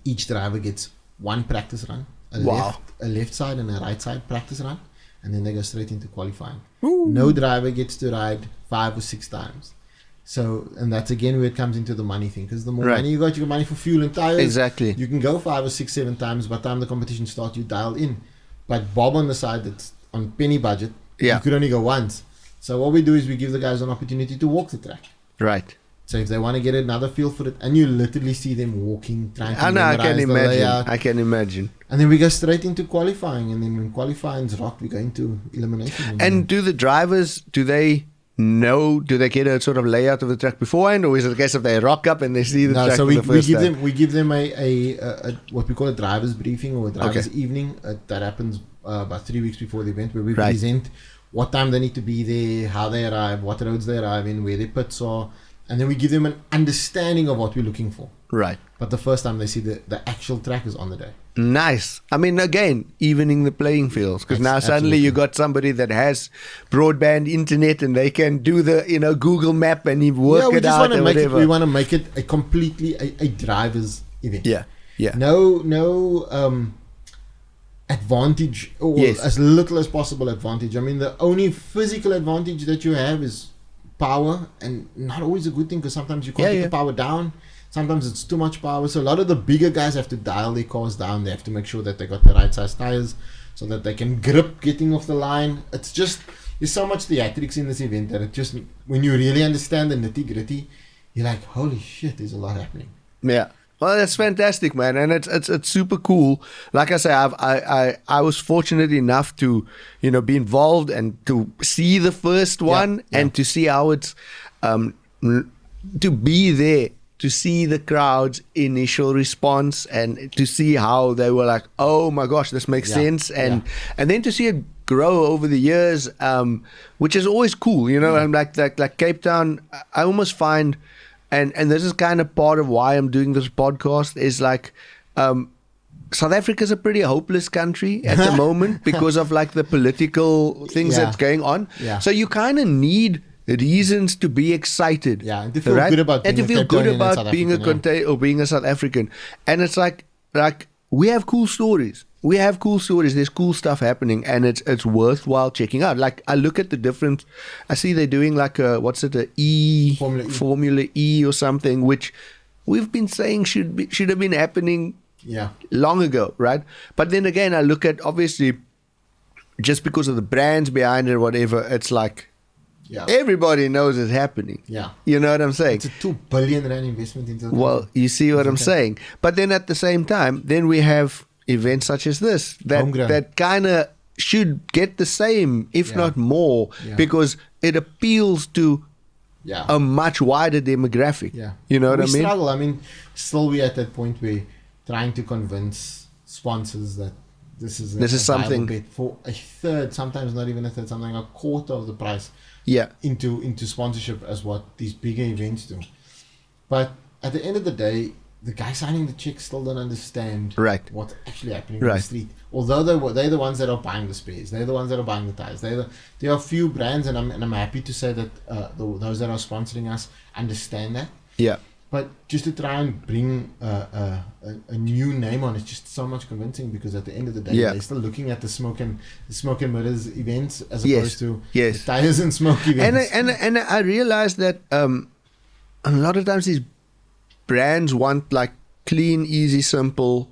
Each driver gets one practice run, a left side and a right side practice run, and then they go straight into qualifying. Ooh. No driver gets to ride 5 or 6 times. So, and that's again where it comes into the money thing, because the more money you got money for fuel and tires. Exactly. You can go 5 or 6, 7 times. By the time the competition starts, you dial in. But Bob on the side, that's on penny budget, you could only go once. So what we do is we give the guys an opportunity to walk the track. Right. So if they want to get another feel for it, and you literally see them walking, trying to memorize I can imagine. layout. I can imagine. And then we go straight into qualifying, and then when qualifying's rocked, we go into elimination. And do the drivers, do they get a sort of layout of the track beforehand, or is it a case of they rock up and they see the track so for the first time? We give them a what we call a driver's briefing or a driver's evening that happens about 3 weeks before the event, where we present what time they need to be there, how they arrive, what roads they arrive in, where their pits are, and then we give them an understanding of what we're looking for. Right. But the first time they see the actual track is on the day. Nice. I mean, again, evening the playing fields, because now suddenly you got somebody that has broadband internet and they can do the Google map and work it out or whatever. We want to make it a completely a driver's event. Yeah. No advantage, or as little as possible advantage. I mean, the only physical advantage that you have is power, and not always a good thing, because sometimes you can't get the power down. Sometimes it's too much power. So a lot of the bigger guys have to dial their cars down. They have to make sure that they got the right size tires so that they can grip getting off the line. It's just, there's so much theatrics in this event that it just, when you really understand the nitty gritty, you're like, holy shit, there's a lot happening. Yeah. Well, that's fantastic, man, and it's super cool. Like I say, I was fortunate enough to be involved and to see the first one and to see how it's to be there, to see the crowd's initial response and to see how they were like, oh my gosh, this makes sense, and then to see it grow over the years, which is always cool, And like Cape Town, I almost find. And this is kind of part of why I'm doing this podcast, is like South Africa is a pretty hopeless country at the moment because of like the political things that's going on. Yeah. So you kind of need reasons to be excited. Yeah, and to feel good about being a South African. And it's like we have cool stories. There's cool stuff happening, and it's worthwhile checking out. Like I look at the different, I see they're doing like Formula E or something, which we've been saying should have been happening long ago, right? But then again, I look at, obviously, just because of the brands behind it or whatever, it's like everybody knows it's happening. Yeah, you know what I'm saying? It's a 2 billion rand investment into. Well, you see what I'm saying. But then at the same time, then we have events such as this that kind of should get the same, if not more, because it appeals to a much wider demographic. Yeah. You know what I mean? We struggle. I mean, still we at that point where trying to convince sponsors that this is something bet for a third, sometimes not even a third, something a quarter of the price. Yeah. Into sponsorship as what these bigger events do. But at the end of the day, the guy signing the check still don't understand what's actually happening in the street. Although they're the ones that are buying the spares, they're the ones that are buying the tires. There are a few brands, and I'm happy to say that those that are sponsoring us understand that. Yeah. But just to try and bring a new name on, it's just so much convincing, because at the end of the day, they're still looking at the smoke and mirrors events as opposed to the tires and smoke events. And I realized that a lot of times these brands want like clean, easy, simple.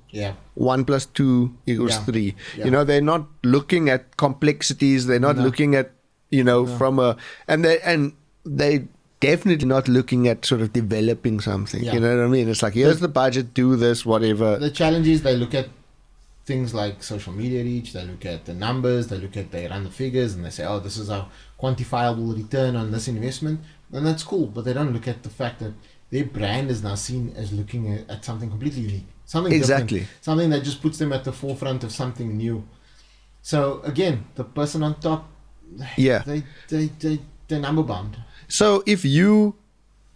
1 + 2 = 3. Yeah. They're not looking at complexities. They're not looking at from a and they definitely not looking at sort of developing something. You know what I mean? It's like, here's the budget, do this, whatever. The challenge is they look at things like social media reach. They look at the numbers. They run the figures, and they say, oh, this is our quantifiable return on this investment, and that's cool. But they don't look at the fact that their brand is now seen as looking at something completely unique. something different, something that just puts them at the forefront of something new. So again, the person on top, they're number bound. So if you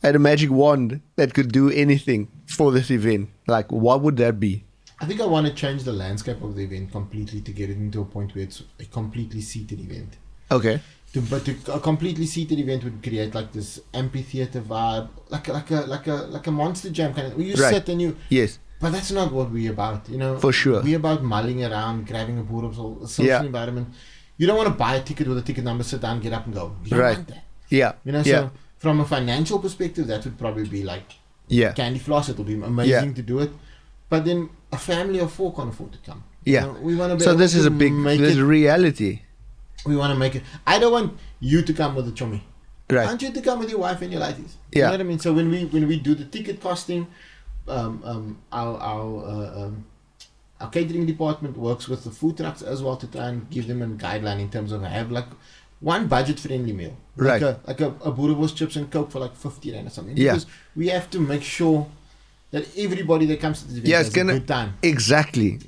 had a magic wand that could do anything for this event, like what would that be? I think I want to change the landscape of the event completely to get it into a point where it's a completely seated event. Okay. But a completely seated event would create like this amphitheater vibe, like a monster jam kind of. Where you sit and you. Yes. But that's not what we're about, you know. For sure. We're about mulling around, grabbing a board of a social environment. You don't want to buy a ticket with a ticket number, sit down, get up and go. You don't want that. Yeah. You know, so from a financial perspective, that would probably be like candy floss. It will be amazing to do it. But then a family of 4 can't afford to come. Yeah. You know, we want to be so this is a big reality. We want to make it. I don't want you to come with a chummy. Right. I want you to come with your wife and your lighties. Yeah. You know what I mean? So when we do the ticket costing, our catering department works with the food trucks as well to try and give them a guideline in terms of have like one budget friendly meal. Like a boerewors, chips and coke for like 50 rand or something. Because we have to make sure that everybody that comes to the event has a good time. Exactly.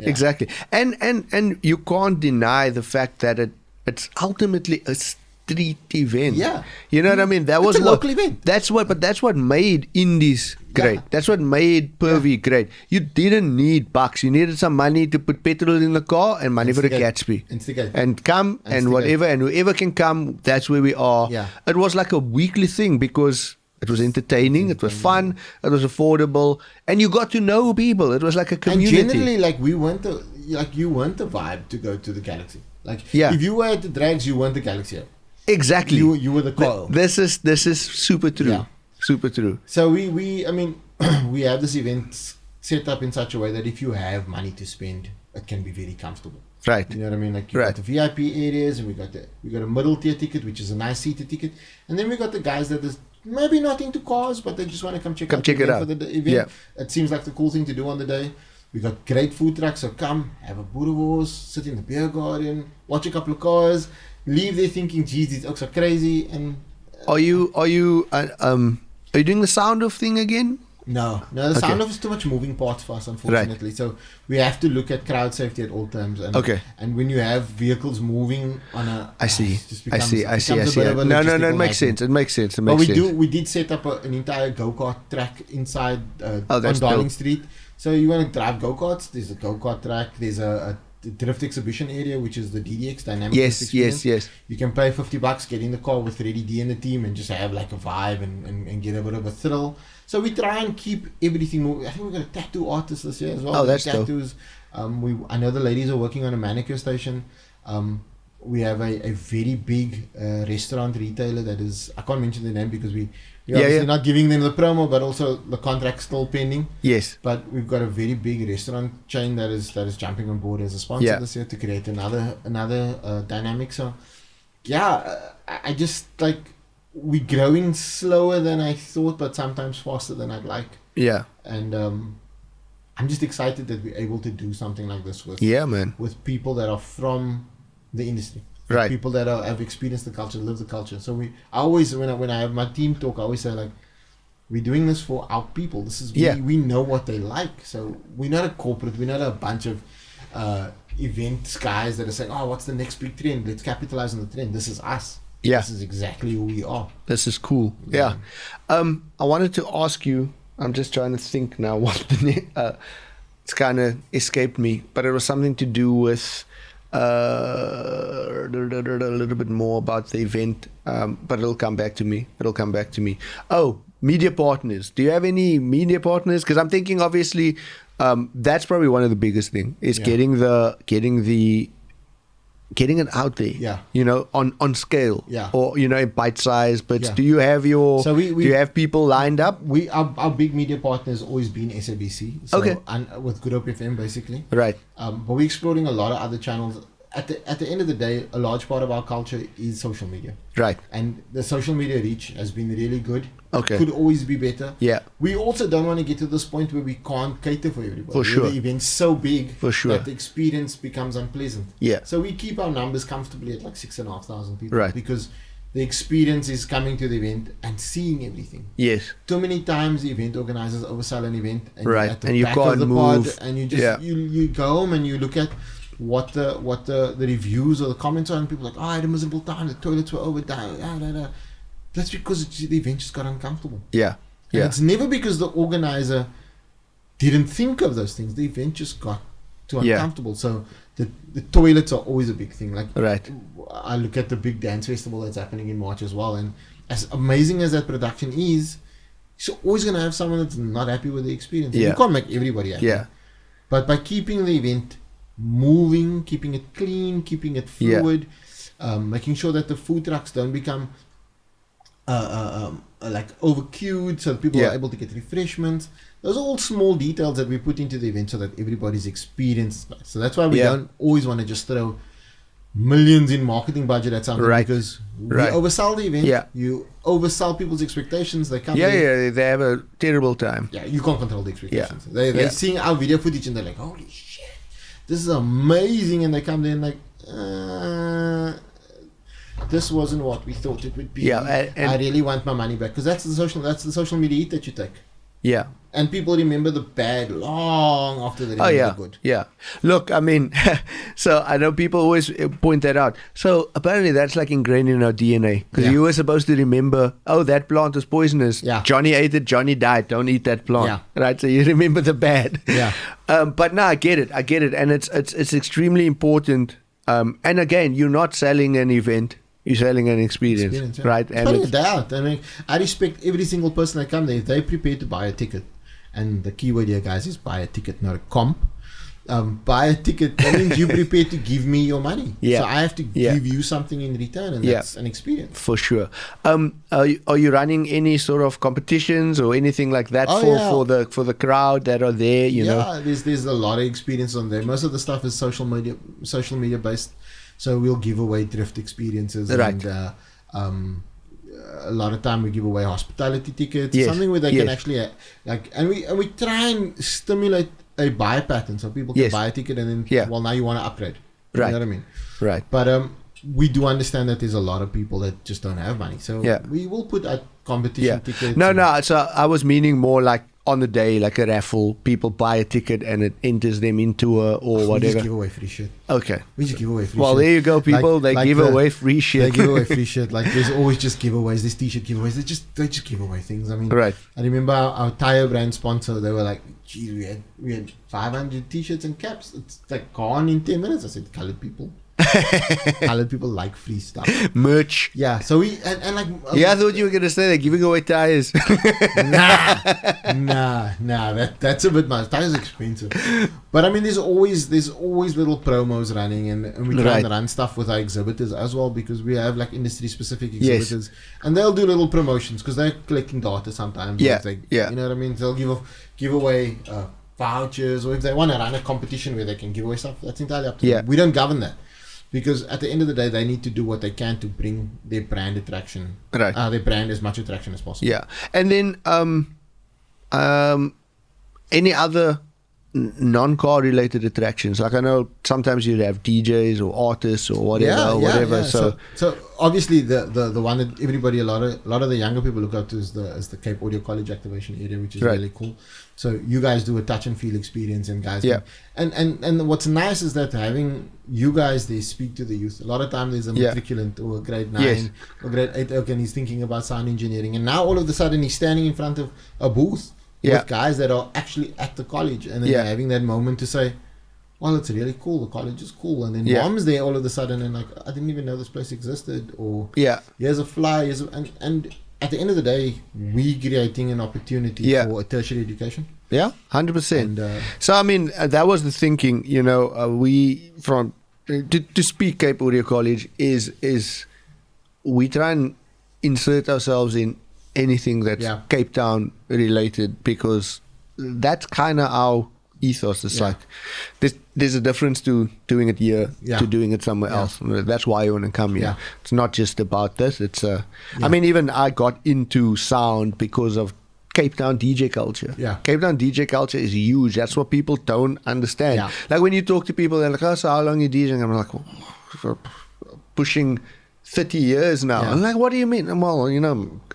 And you can't deny the fact that it's ultimately a street event. Yeah. You know what I mean? That was a local event. That's what made indies great. Yeah. That's what made Pervy great. You didn't need bucks. You needed some money to put petrol in the car and money for the Gatsby. And come and whatever, and whoever can come, that's where we are. Yeah. It was like a weekly thing because it was entertaining, it was fun, it was affordable, and you got to know people. It was like a community. And generally, like you weren't the vibe to go to the Galaxy. Like if you were at the drags, you weren't the Galaxy. Exactly. You were the call. This is super true. Yeah. Super true. So we have this event set up in such a way that if you have money to spend, it can be very comfortable. Right. You know what I mean? Like you got the VIP areas, and we got a middle tier ticket, which is a nice seated ticket, and then we got the guys that is maybe not into cars, but they just want to come check it out for the event. Yeah. It seems like the cool thing to do on the day. We got great food trucks, so come have a boerewors, sit in the beer garden, watch a couple of cars, leave there thinking, geez, these oaks are crazy. And are you doing the sound off thing again? No, the sound off is too much moving parts for us, unfortunately. Right. So we have to look at crowd safety at all times. And, and when you have vehicles moving on a, I see. No, it makes sense. It makes sense. But we did set up an entire go-kart track inside on Darling Street. So you want to drive go-karts? There's a go-kart track. There's a drift exhibition area, which is the DDX dynamic. Yes. You can pay $50, get in the car with Reddy D and the team, and just have like a vibe and get a bit of a thrill. So we try and keep everything moving. I think we've got a tattoo artist this year as well. Oh, that's tattoos. I know the ladies are working on a manicure station. We have a very big restaurant retailer that is, I can't mention the name because we're obviously not giving them the promo, but also the contract's still pending. Yes. But we've got a very big restaurant chain that is jumping on board as a sponsor this year to create another dynamic. So I just like, we're growing slower than I thought, but sometimes faster than I'd like. Yeah. And I'm just excited that we're able to do something like this with people that are from the industry. Right. People that have experienced the culture, live the culture. So I always, when I have my team talk, I always say like, we're doing this for our people. This is we know what they like. So we're not a corporate. We're not a bunch of events guys that are saying, oh, what's the next big trend? Let's capitalize on the trend. This is us. Yeah. This is exactly who we are. This is cool. Yeah. I wanted to ask you, I'm just trying to think now what it's kind of escaped me, but it was something to do with a little bit more about the event, but it'll come back to me. Oh, media partners. Do you have any media partners? Because I'm thinking, obviously, that's probably one of the biggest thing is getting it out there. Yeah. You know, on scale. Yeah. Or bite size. But do you have do you have people lined up? Our big media partner has always been SABC. So, and with Good Hope FM basically. Right. But we're exploring a lot of other channels. At the end of the day, a large part of our culture is social media. Right. And the social media reach has been really good. Okay. Could always be better. Yeah. We also don't want to get to this point where we can't cater for everybody. For sure. The event's so big that the experience becomes unpleasant. Yeah. So we keep our numbers comfortably at like 6,500 people. Right. Because the experience is coming to the event and seeing everything. Yes. Too many times the event organizers oversell an event and right. you're at the and you back can't of the move. pod and you just you go home and you look at what the reviews or the comments are, and people are like, I had a miserable time, the toilets were overdone. That's because the event just got uncomfortable. Yeah. And it's never because the organizer didn't think of those things. The event just got too uncomfortable. So the toilets are always a big thing. Like right. I look at the big dance festival that's happening in March as well, and as amazing as that production is, you're always going to have someone that's not happy with the experience. You can't make everybody happy. Yeah. But by keeping the event moving, keeping it clean, keeping it fluid, making sure that the food trucks don't become like over queued so that people are able to get refreshments. Those are all small details that we put into the event so that everybody's experience is nice. So that's why we don't always want to just throw millions in marketing budget at something, because we oversell the event. Yeah. You oversell people's expectations. They come they have a terrible time. Yeah, you can't control the expectations. They're seeing our video footage and they're like, holy shit, this is amazing, and they come there and like, this wasn't what we thought it would be. Yeah, I really want my money back, because that's the social media hit that you take. Yeah. And people remember the bad long after they remember the good. Yeah. Look, I mean, so I know people always point that out. So apparently that's like ingrained in our DNA, because you were supposed to remember, that plant was poisonous. Yeah. Johnny ate it, Johnny died. Don't eat that plant. Yeah. Right. So you remember the bad. Yeah. But no, I get it. And it's extremely important. And again, you're not selling an event. You're selling an experience, right? And it's doubt. I mean, I respect every single person that comes there. If they're prepared to buy a ticket, and the keyword here, guys, is buy a ticket, not a comp. Buy a ticket. That means you're prepared to give me your money. Yeah. So I have to give you something in return, and that's an experience. For sure. Are you running any sort of competitions or anything like that for the crowd that are there? You know? Yeah, there's a lot of experience on there. Most of the stuff is social media based. So we'll give away drift experiences, and a lot of time we give away hospitality tickets, something where they can actually and we try and stimulate a buy pattern, so people can buy a ticket and then now you want to upgrade. You know what I mean? Right. But we do understand that there's a lot of people that just don't have money, so we will put out competition tickets. No. So I was meaning more like on the day, like a raffle, people buy a ticket and it enters them into or whatever. We just give away free shit. Okay. We just give away free shit. Well, there you go, people. They give away free shit. They give away free shit. Like, there's always just giveaways. There's t-shirt giveaways. They just give away things. I mean, I remember our tire brand sponsor, they were like, gee, we had 500 t-shirts and caps. It's like gone in 10 minutes. I said, colored people. Colored people like free stuff. Merch. Yeah. So we and like I thought you were gonna say they're giving away tires. Nah. That's a bit much. Tires are expensive. But I mean, there's always little promos running, and we try and run stuff with our exhibitors as well, because we have like industry specific exhibitors, and they'll do little promotions because they're collecting data sometimes. You know what I mean? They'll give away vouchers, or if they want to run a competition where they can give away stuff, that's entirely up to them. We don't govern that. Because at the end of the day, they need to do what they can to bring their brand attraction, their brand as much attraction as possible. Yeah, and then any other non-car related attractions? Like, I know sometimes you'd have DJs or artists or whatever. Yeah. So obviously the one that everybody, a lot of the younger people look up to is the Cape Audio College activation area, which is really cool. So you guys do a touch and feel experience, and guys, and what's nice is that having you guys, they speak to the youth. A lot of time there's a matriculant or a grade 9 or grade 8, and he's thinking about sound engineering, and now all of a sudden he's standing in front of a booth with guys that are actually at the college, and then having that moment to say, well, it's really cool, the college is cool, and then mom's there all of a sudden, and like, I didn't even know this place existed, or here's a fly, and at the end of the day, we creating an opportunity for a tertiary education. Yeah, 100%. So I mean, that was the thinking. You know, we to speak Cape Audio College is we try and insert ourselves in anything that's Cape Town related, because that's kind of our ethos. It's like there's a difference to doing it here to doing it somewhere else. That's why you want to come here. It's not just about this. It's I mean, even I got into sound because of Cape Town DJ culture. Cape Town DJ culture is huge. That's what people don't understand. Like when you talk to people, they're like, oh, so how long are you DJing? I'm like, pushing 30 years now. Yeah. I'm like, what do you mean? Well,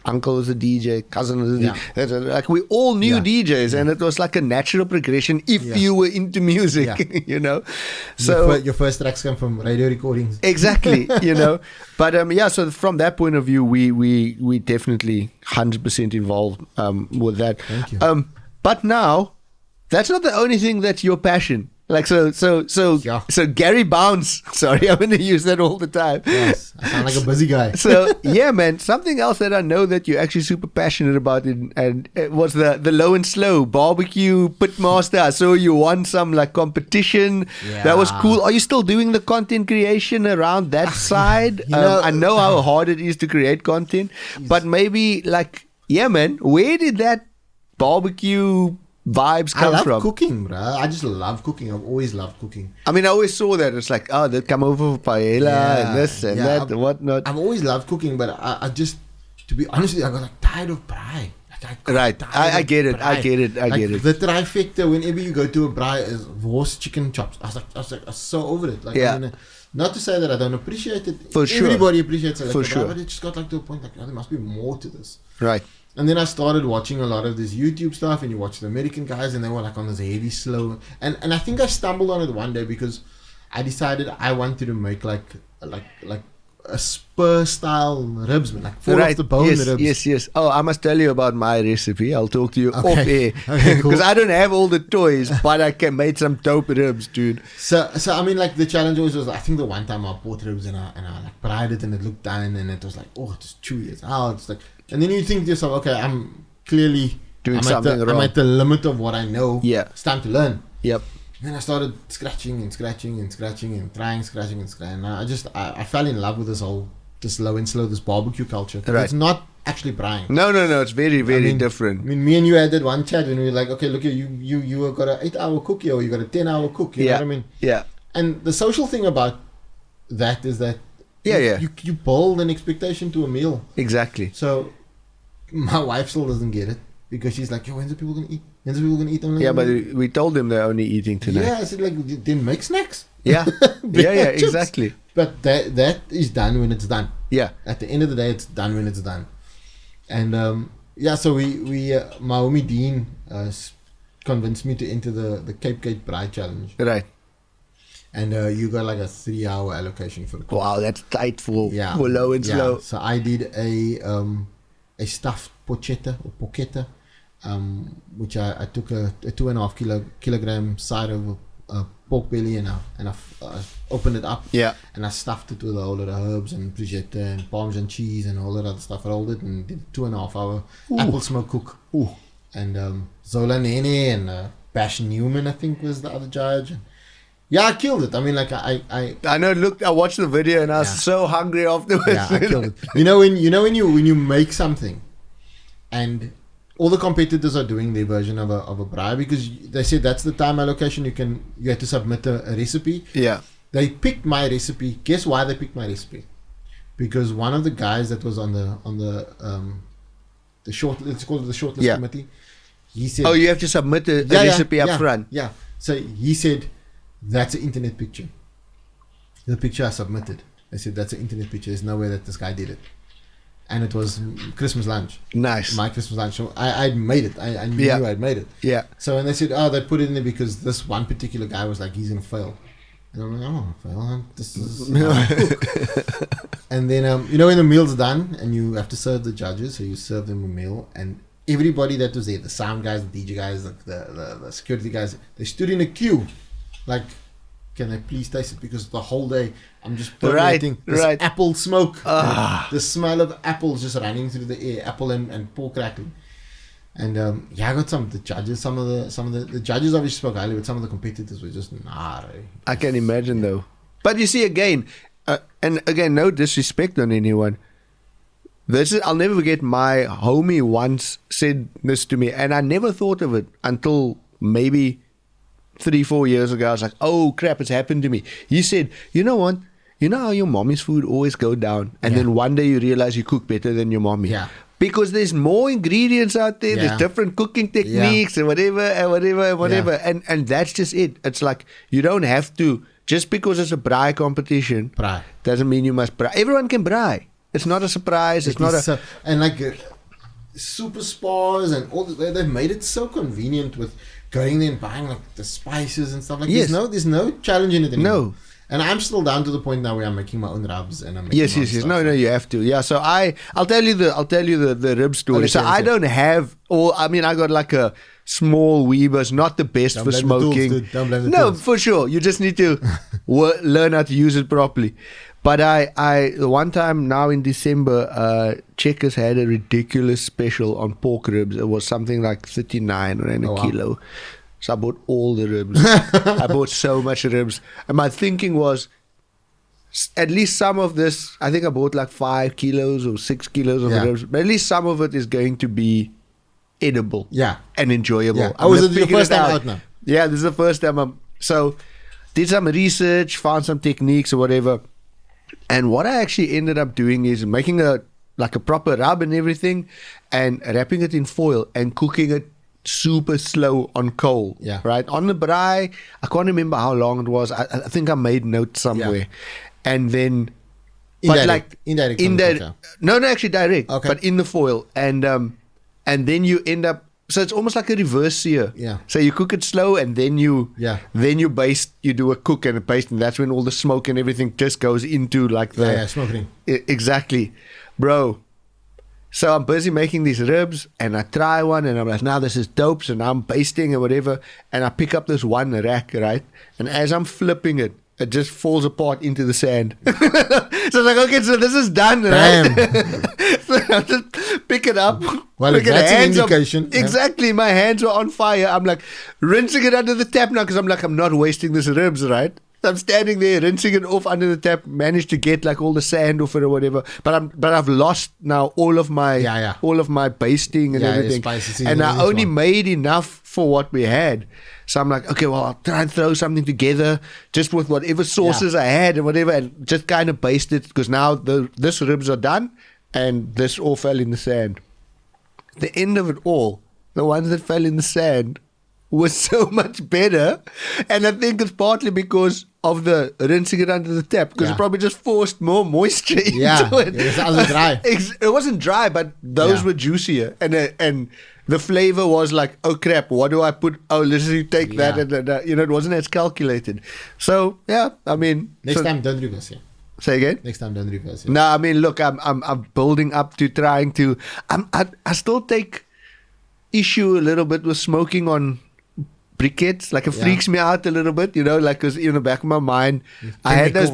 uncle is a DJ, cousin is a DJ. Like, we all knew DJs, and it was like a natural progression if you were into music, So your first tracks come from radio recordings. Exactly, But so from that point of view, we definitely 100% involved with that. Thank you. But now, that's not the only thing that's your passion. Like, so Gary Bounce, sorry, I'm going to use that all the time. Yes, I sound like a busy guy. So, yeah, man, something else that I know that you're actually super passionate about and it was the low and slow barbecue pitmaster. I saw you won some like competition. Yeah. That was cool. Are you still doing the content creation around that side? I know how hard it is to create content, but maybe like, yeah, man, where did that barbecue vibes come from? I love cooking, bro. I just love cooking. I've always loved cooking. I mean, I always saw that. It's like, oh, they'll come over for paella and this and that and whatnot. I've always loved cooking, but I just, to be honest with you, I got like tired of braai. I get it. I get it. The trifecta, whenever you go to a braai, is roast chicken chops. I was so over it. Like, I mean, not to say that I don't appreciate it. For sure. Everybody appreciates it. Like, for sure. But it just got like to a point like, there must be more to this. Right. And then I started watching a lot of this YouTube stuff, and you watch the American guys, and they were like on this heavy slow. And I think I stumbled on it one day because I decided I wanted to make like a spur style ribs, like fall off the bone ribs. Yes. Oh, I must tell you about my recipe. I'll talk to you off air Okay, cool. because I don't have all the toys, but I can make some dope ribs, dude. So I mean, like the challenge always was. I think the one time I bought ribs and I like fried it and it looked done and it was like, oh, it's chewy as hell. It's like, and then you think to yourself, okay, I'm clearly doing something wrong. I'm at the limit of what I know. Yeah, it's time to learn. Yep. And then I started scratching and scratching and trying scratching and scratching. And I fell in love with this low and slow, this barbecue culture. Right. It's not actually braaiing. No. It's very, very different. I mean, me and you had that one chat and we were like, okay, look, you got an 8-hour cook here, or you got a 10-hour cook. You know what I mean? Yeah. And the social thing about that is that you build an expectation to a meal. Exactly. So my wife still doesn't get it because she's like, yo, when's the people gonna eat? Yeah, but we told them they're only eating tonight. Yeah, I said, like, then make snacks. Yeah. yeah, exactly. But that is done when it's done. Yeah. At the end of the day, it's done when it's done. And so we my homie Dean convinced me to enter the Cape Gate Braai Challenge. Right. And you got like a 3-hour allocation for the cook. Wow, that's tight for low and slow. So I did a stuffed porchetta or porchetta, which I took a 2.5 kilogram side of pork belly and I opened it up. Yeah. And I stuffed it with a whole lot of herbs and bruschetta and Parmesan cheese and all that other stuff. I rolled it and did a 2.5 hour apple smoke cook. Ooh. And Zola Nene and Bash Newman, I think, was the other judge. Yeah, I killed it. I mean, like I know. Look, I watched the video and I was so hungry afterwards. Yeah, I killed it. When you make something, and all the competitors are doing their version of a braai because they said that's the time allocation you have to submit a recipe. Yeah. They picked my recipe. Guess why they picked my recipe? Because one of the guys that was on the short, let's call it the shortlist committee, he said, "Oh, you have to submit a recipe up front." Yeah. So he said, that's an internet picture. The picture I submitted. They said that's an internet picture. There's no way that this guy did it. And it was Christmas lunch. Nice. My Christmas lunch. So I'd made it. I knew I'd made it. Yeah. So when they said, they put it in there because this one particular guy was like, he's going to fail. And I'm like, I don't want to fail. This is And then, when the meal's done and you have to serve the judges, so you serve them a meal, and everybody that was there, the sound guys, the DJ guys, like the security guys, they stood in a queue. Like, can I please taste it? Because the whole day I'm just permeating this apple smoke. The smell of apples just running through the air, apple and pork crackling. And I got some of the judges. Some of the judges obviously spoke highly, but some of the competitors were just I can imagine though. But you see again, no disrespect on anyone. I'll never forget. My homie once said this to me, and I never thought of it until maybe 3-4 years ago. I was like, oh crap, it's happened to me. He said, you know what? You know how your mommy's food always go down, and then one day you realize you cook better than your mommy. Yeah. Because there's more ingredients out there. Yeah. There's different cooking techniques and whatever. Yeah. And that's just it. It's like you don't have to, just because it's a braai competition, doesn't mean you must braai. Everyone can braai. It's not a surprise. It's not a... and like super spas and all they've made it so convenient with going there and buying like the spices and stuff like yes. There's no challenge in it anymore. No. And I'm still down to the point now where I'm making my own rubs and I'm making yes. No, you have to. Yeah. So I'll tell you the rib story. Okay, so I don't have all. I mean, I got like a small Weber's, not the best for smoking. Don't blame the no, tools. for sure. You just need to learn how to use it properly. But I one time now in December, Checkers had a ridiculous special on pork ribs. It was something like 39 rand a kilo. So I bought all the ribs. I bought so much ribs. And my thinking was, at least some of this, I think I bought like 5 kilos or 6 kilos of ribs. But at least some of it is going to be edible and enjoyable. Yeah. Oh, is it your first time out now? Yeah, this is the first time. So did some research, found some techniques or whatever. And what I actually ended up doing is making a proper rub and everything and wrapping it in foil and cooking it super slow on coal, right? On the braai, I can't remember how long it was. I think I made notes somewhere. And then... Indirect. No, actually direct. Okay. But in the foil. And then you end up... So it's almost like a reverse sear. Yeah. So you cook it slow and then you baste, you do a cook and a baste, and that's when all the smoke and everything just goes into like the... smoking. Exactly. Bro... So I'm busy making these ribs and I try one and I'm like, now this is dope. So now I'm basting or whatever. And I pick up this one rack, right? And as I'm flipping it, it just falls apart into the sand. So it's like, okay, so this is done, right? So I just pick it up. Well, that's an indication. Exactly. My hands were on fire. I'm like rinsing it under the tap now because I'm like, I'm not wasting this ribs, right? I'm standing there rinsing it off under the tap, managed to get like all the sand off it or whatever. But I've lost now all of my basting and everything. And I only made enough for what we had. So I'm like, okay, well, I'll try and throw something together just with whatever sauces I had and whatever, and just kind of baste it because now this ribs are done and this all fell in the sand. The end of it all, the ones that fell in the sand was so much better, and I think it's partly because of the rinsing it under the tap, because it probably just forced more moisture into it. It wasn't dry. It wasn't dry, but those were juicier, and the flavor was like, oh crap, what do I put? Oh, let's take that, and it wasn't as calculated. So I mean, next time don't reverse it. Say again. Next time don't reverse it. No, I mean, look, I'm building up to trying to. I still take issue a little bit with smoking on briquettes. Like it freaks me out a little bit, like because in the back of my mind I had this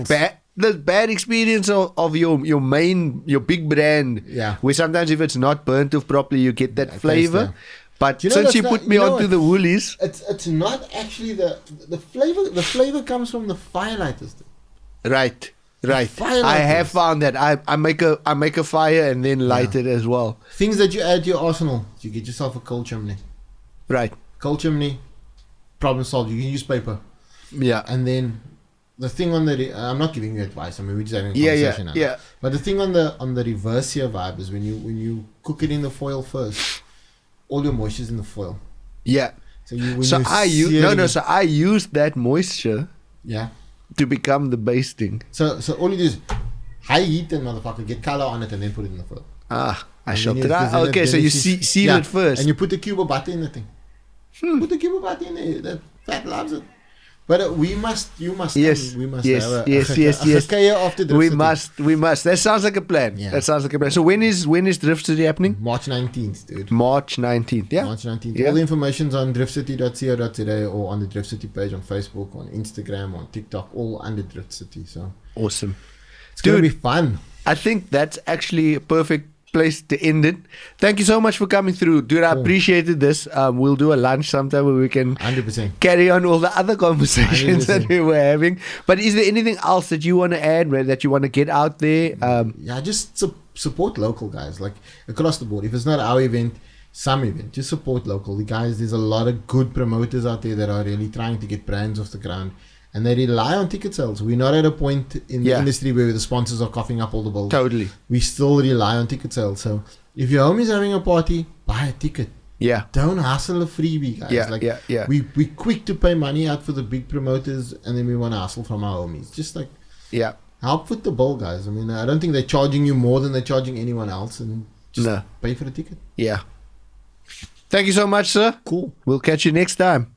bad experience of your big brand, where sometimes if it's not burnt off properly you get that flavor. But since you put me onto the woolies, it's not actually the flavor. The flavor comes from the firelighters. Right. I have found that I make a fire and then light it as well. Things that you add to your arsenal. You get yourself a coal chimney. Right. Coal chimney. Problem solved. You can use paper. Yeah. And then the thing on the I'm not giving you advice. I mean, we're just having a conversation now. Yeah. But the thing on the reverse here vibe is when you cook it in the foil first, all your moisture's in the foil. Yeah. So I used that moisture. Yeah. To become the basting. So all you do is high heat and motherfucker, get color on it and then put it in the foil. I shall try. Okay, so you seal it first. And you put the cube of butter in the thing. Put the cube of butter in there. That fat loves it. But you must. Yes. We must. Yes. After we must. That sounds like a plan. Yeah. That sounds like a plan. So when is DRIFTCity happening? March 19th, dude. March 19th. Yeah. March 19th. Yeah. All the information's on DRIFTCity.co.za or on the DRIFTCity page on Facebook, on Instagram, on TikTok, all under DRIFTCity. So awesome. It's gonna be fun. I think that's actually a perfect place to end it. Thank you so much for coming through, dude. I appreciated this. We'll do a lunch sometime where we can 100% carry on all the other conversations 100%. that we were having. But is there anything else that you want to add, man, that you want to get out there? Just support local guys, like across the board. If it's not our event, some event, just support local. The guys, there's a lot of good promoters out there that are really trying to get brands off the ground, and they rely on ticket sales. We're not at a point in the industry where the sponsors are coughing up all the bills. Totally. We still rely on ticket sales. So if your homie's having a party, buy a ticket. Yeah. Don't hustle a freebie, guys. We quick to pay money out for the big promoters, and then we want to hustle from our homies. Just like help with the bill, guys. I mean, I don't think they're charging you more than they're charging anyone else, and just pay for the ticket. Yeah. Thank you so much, sir. Cool. We'll catch you next time.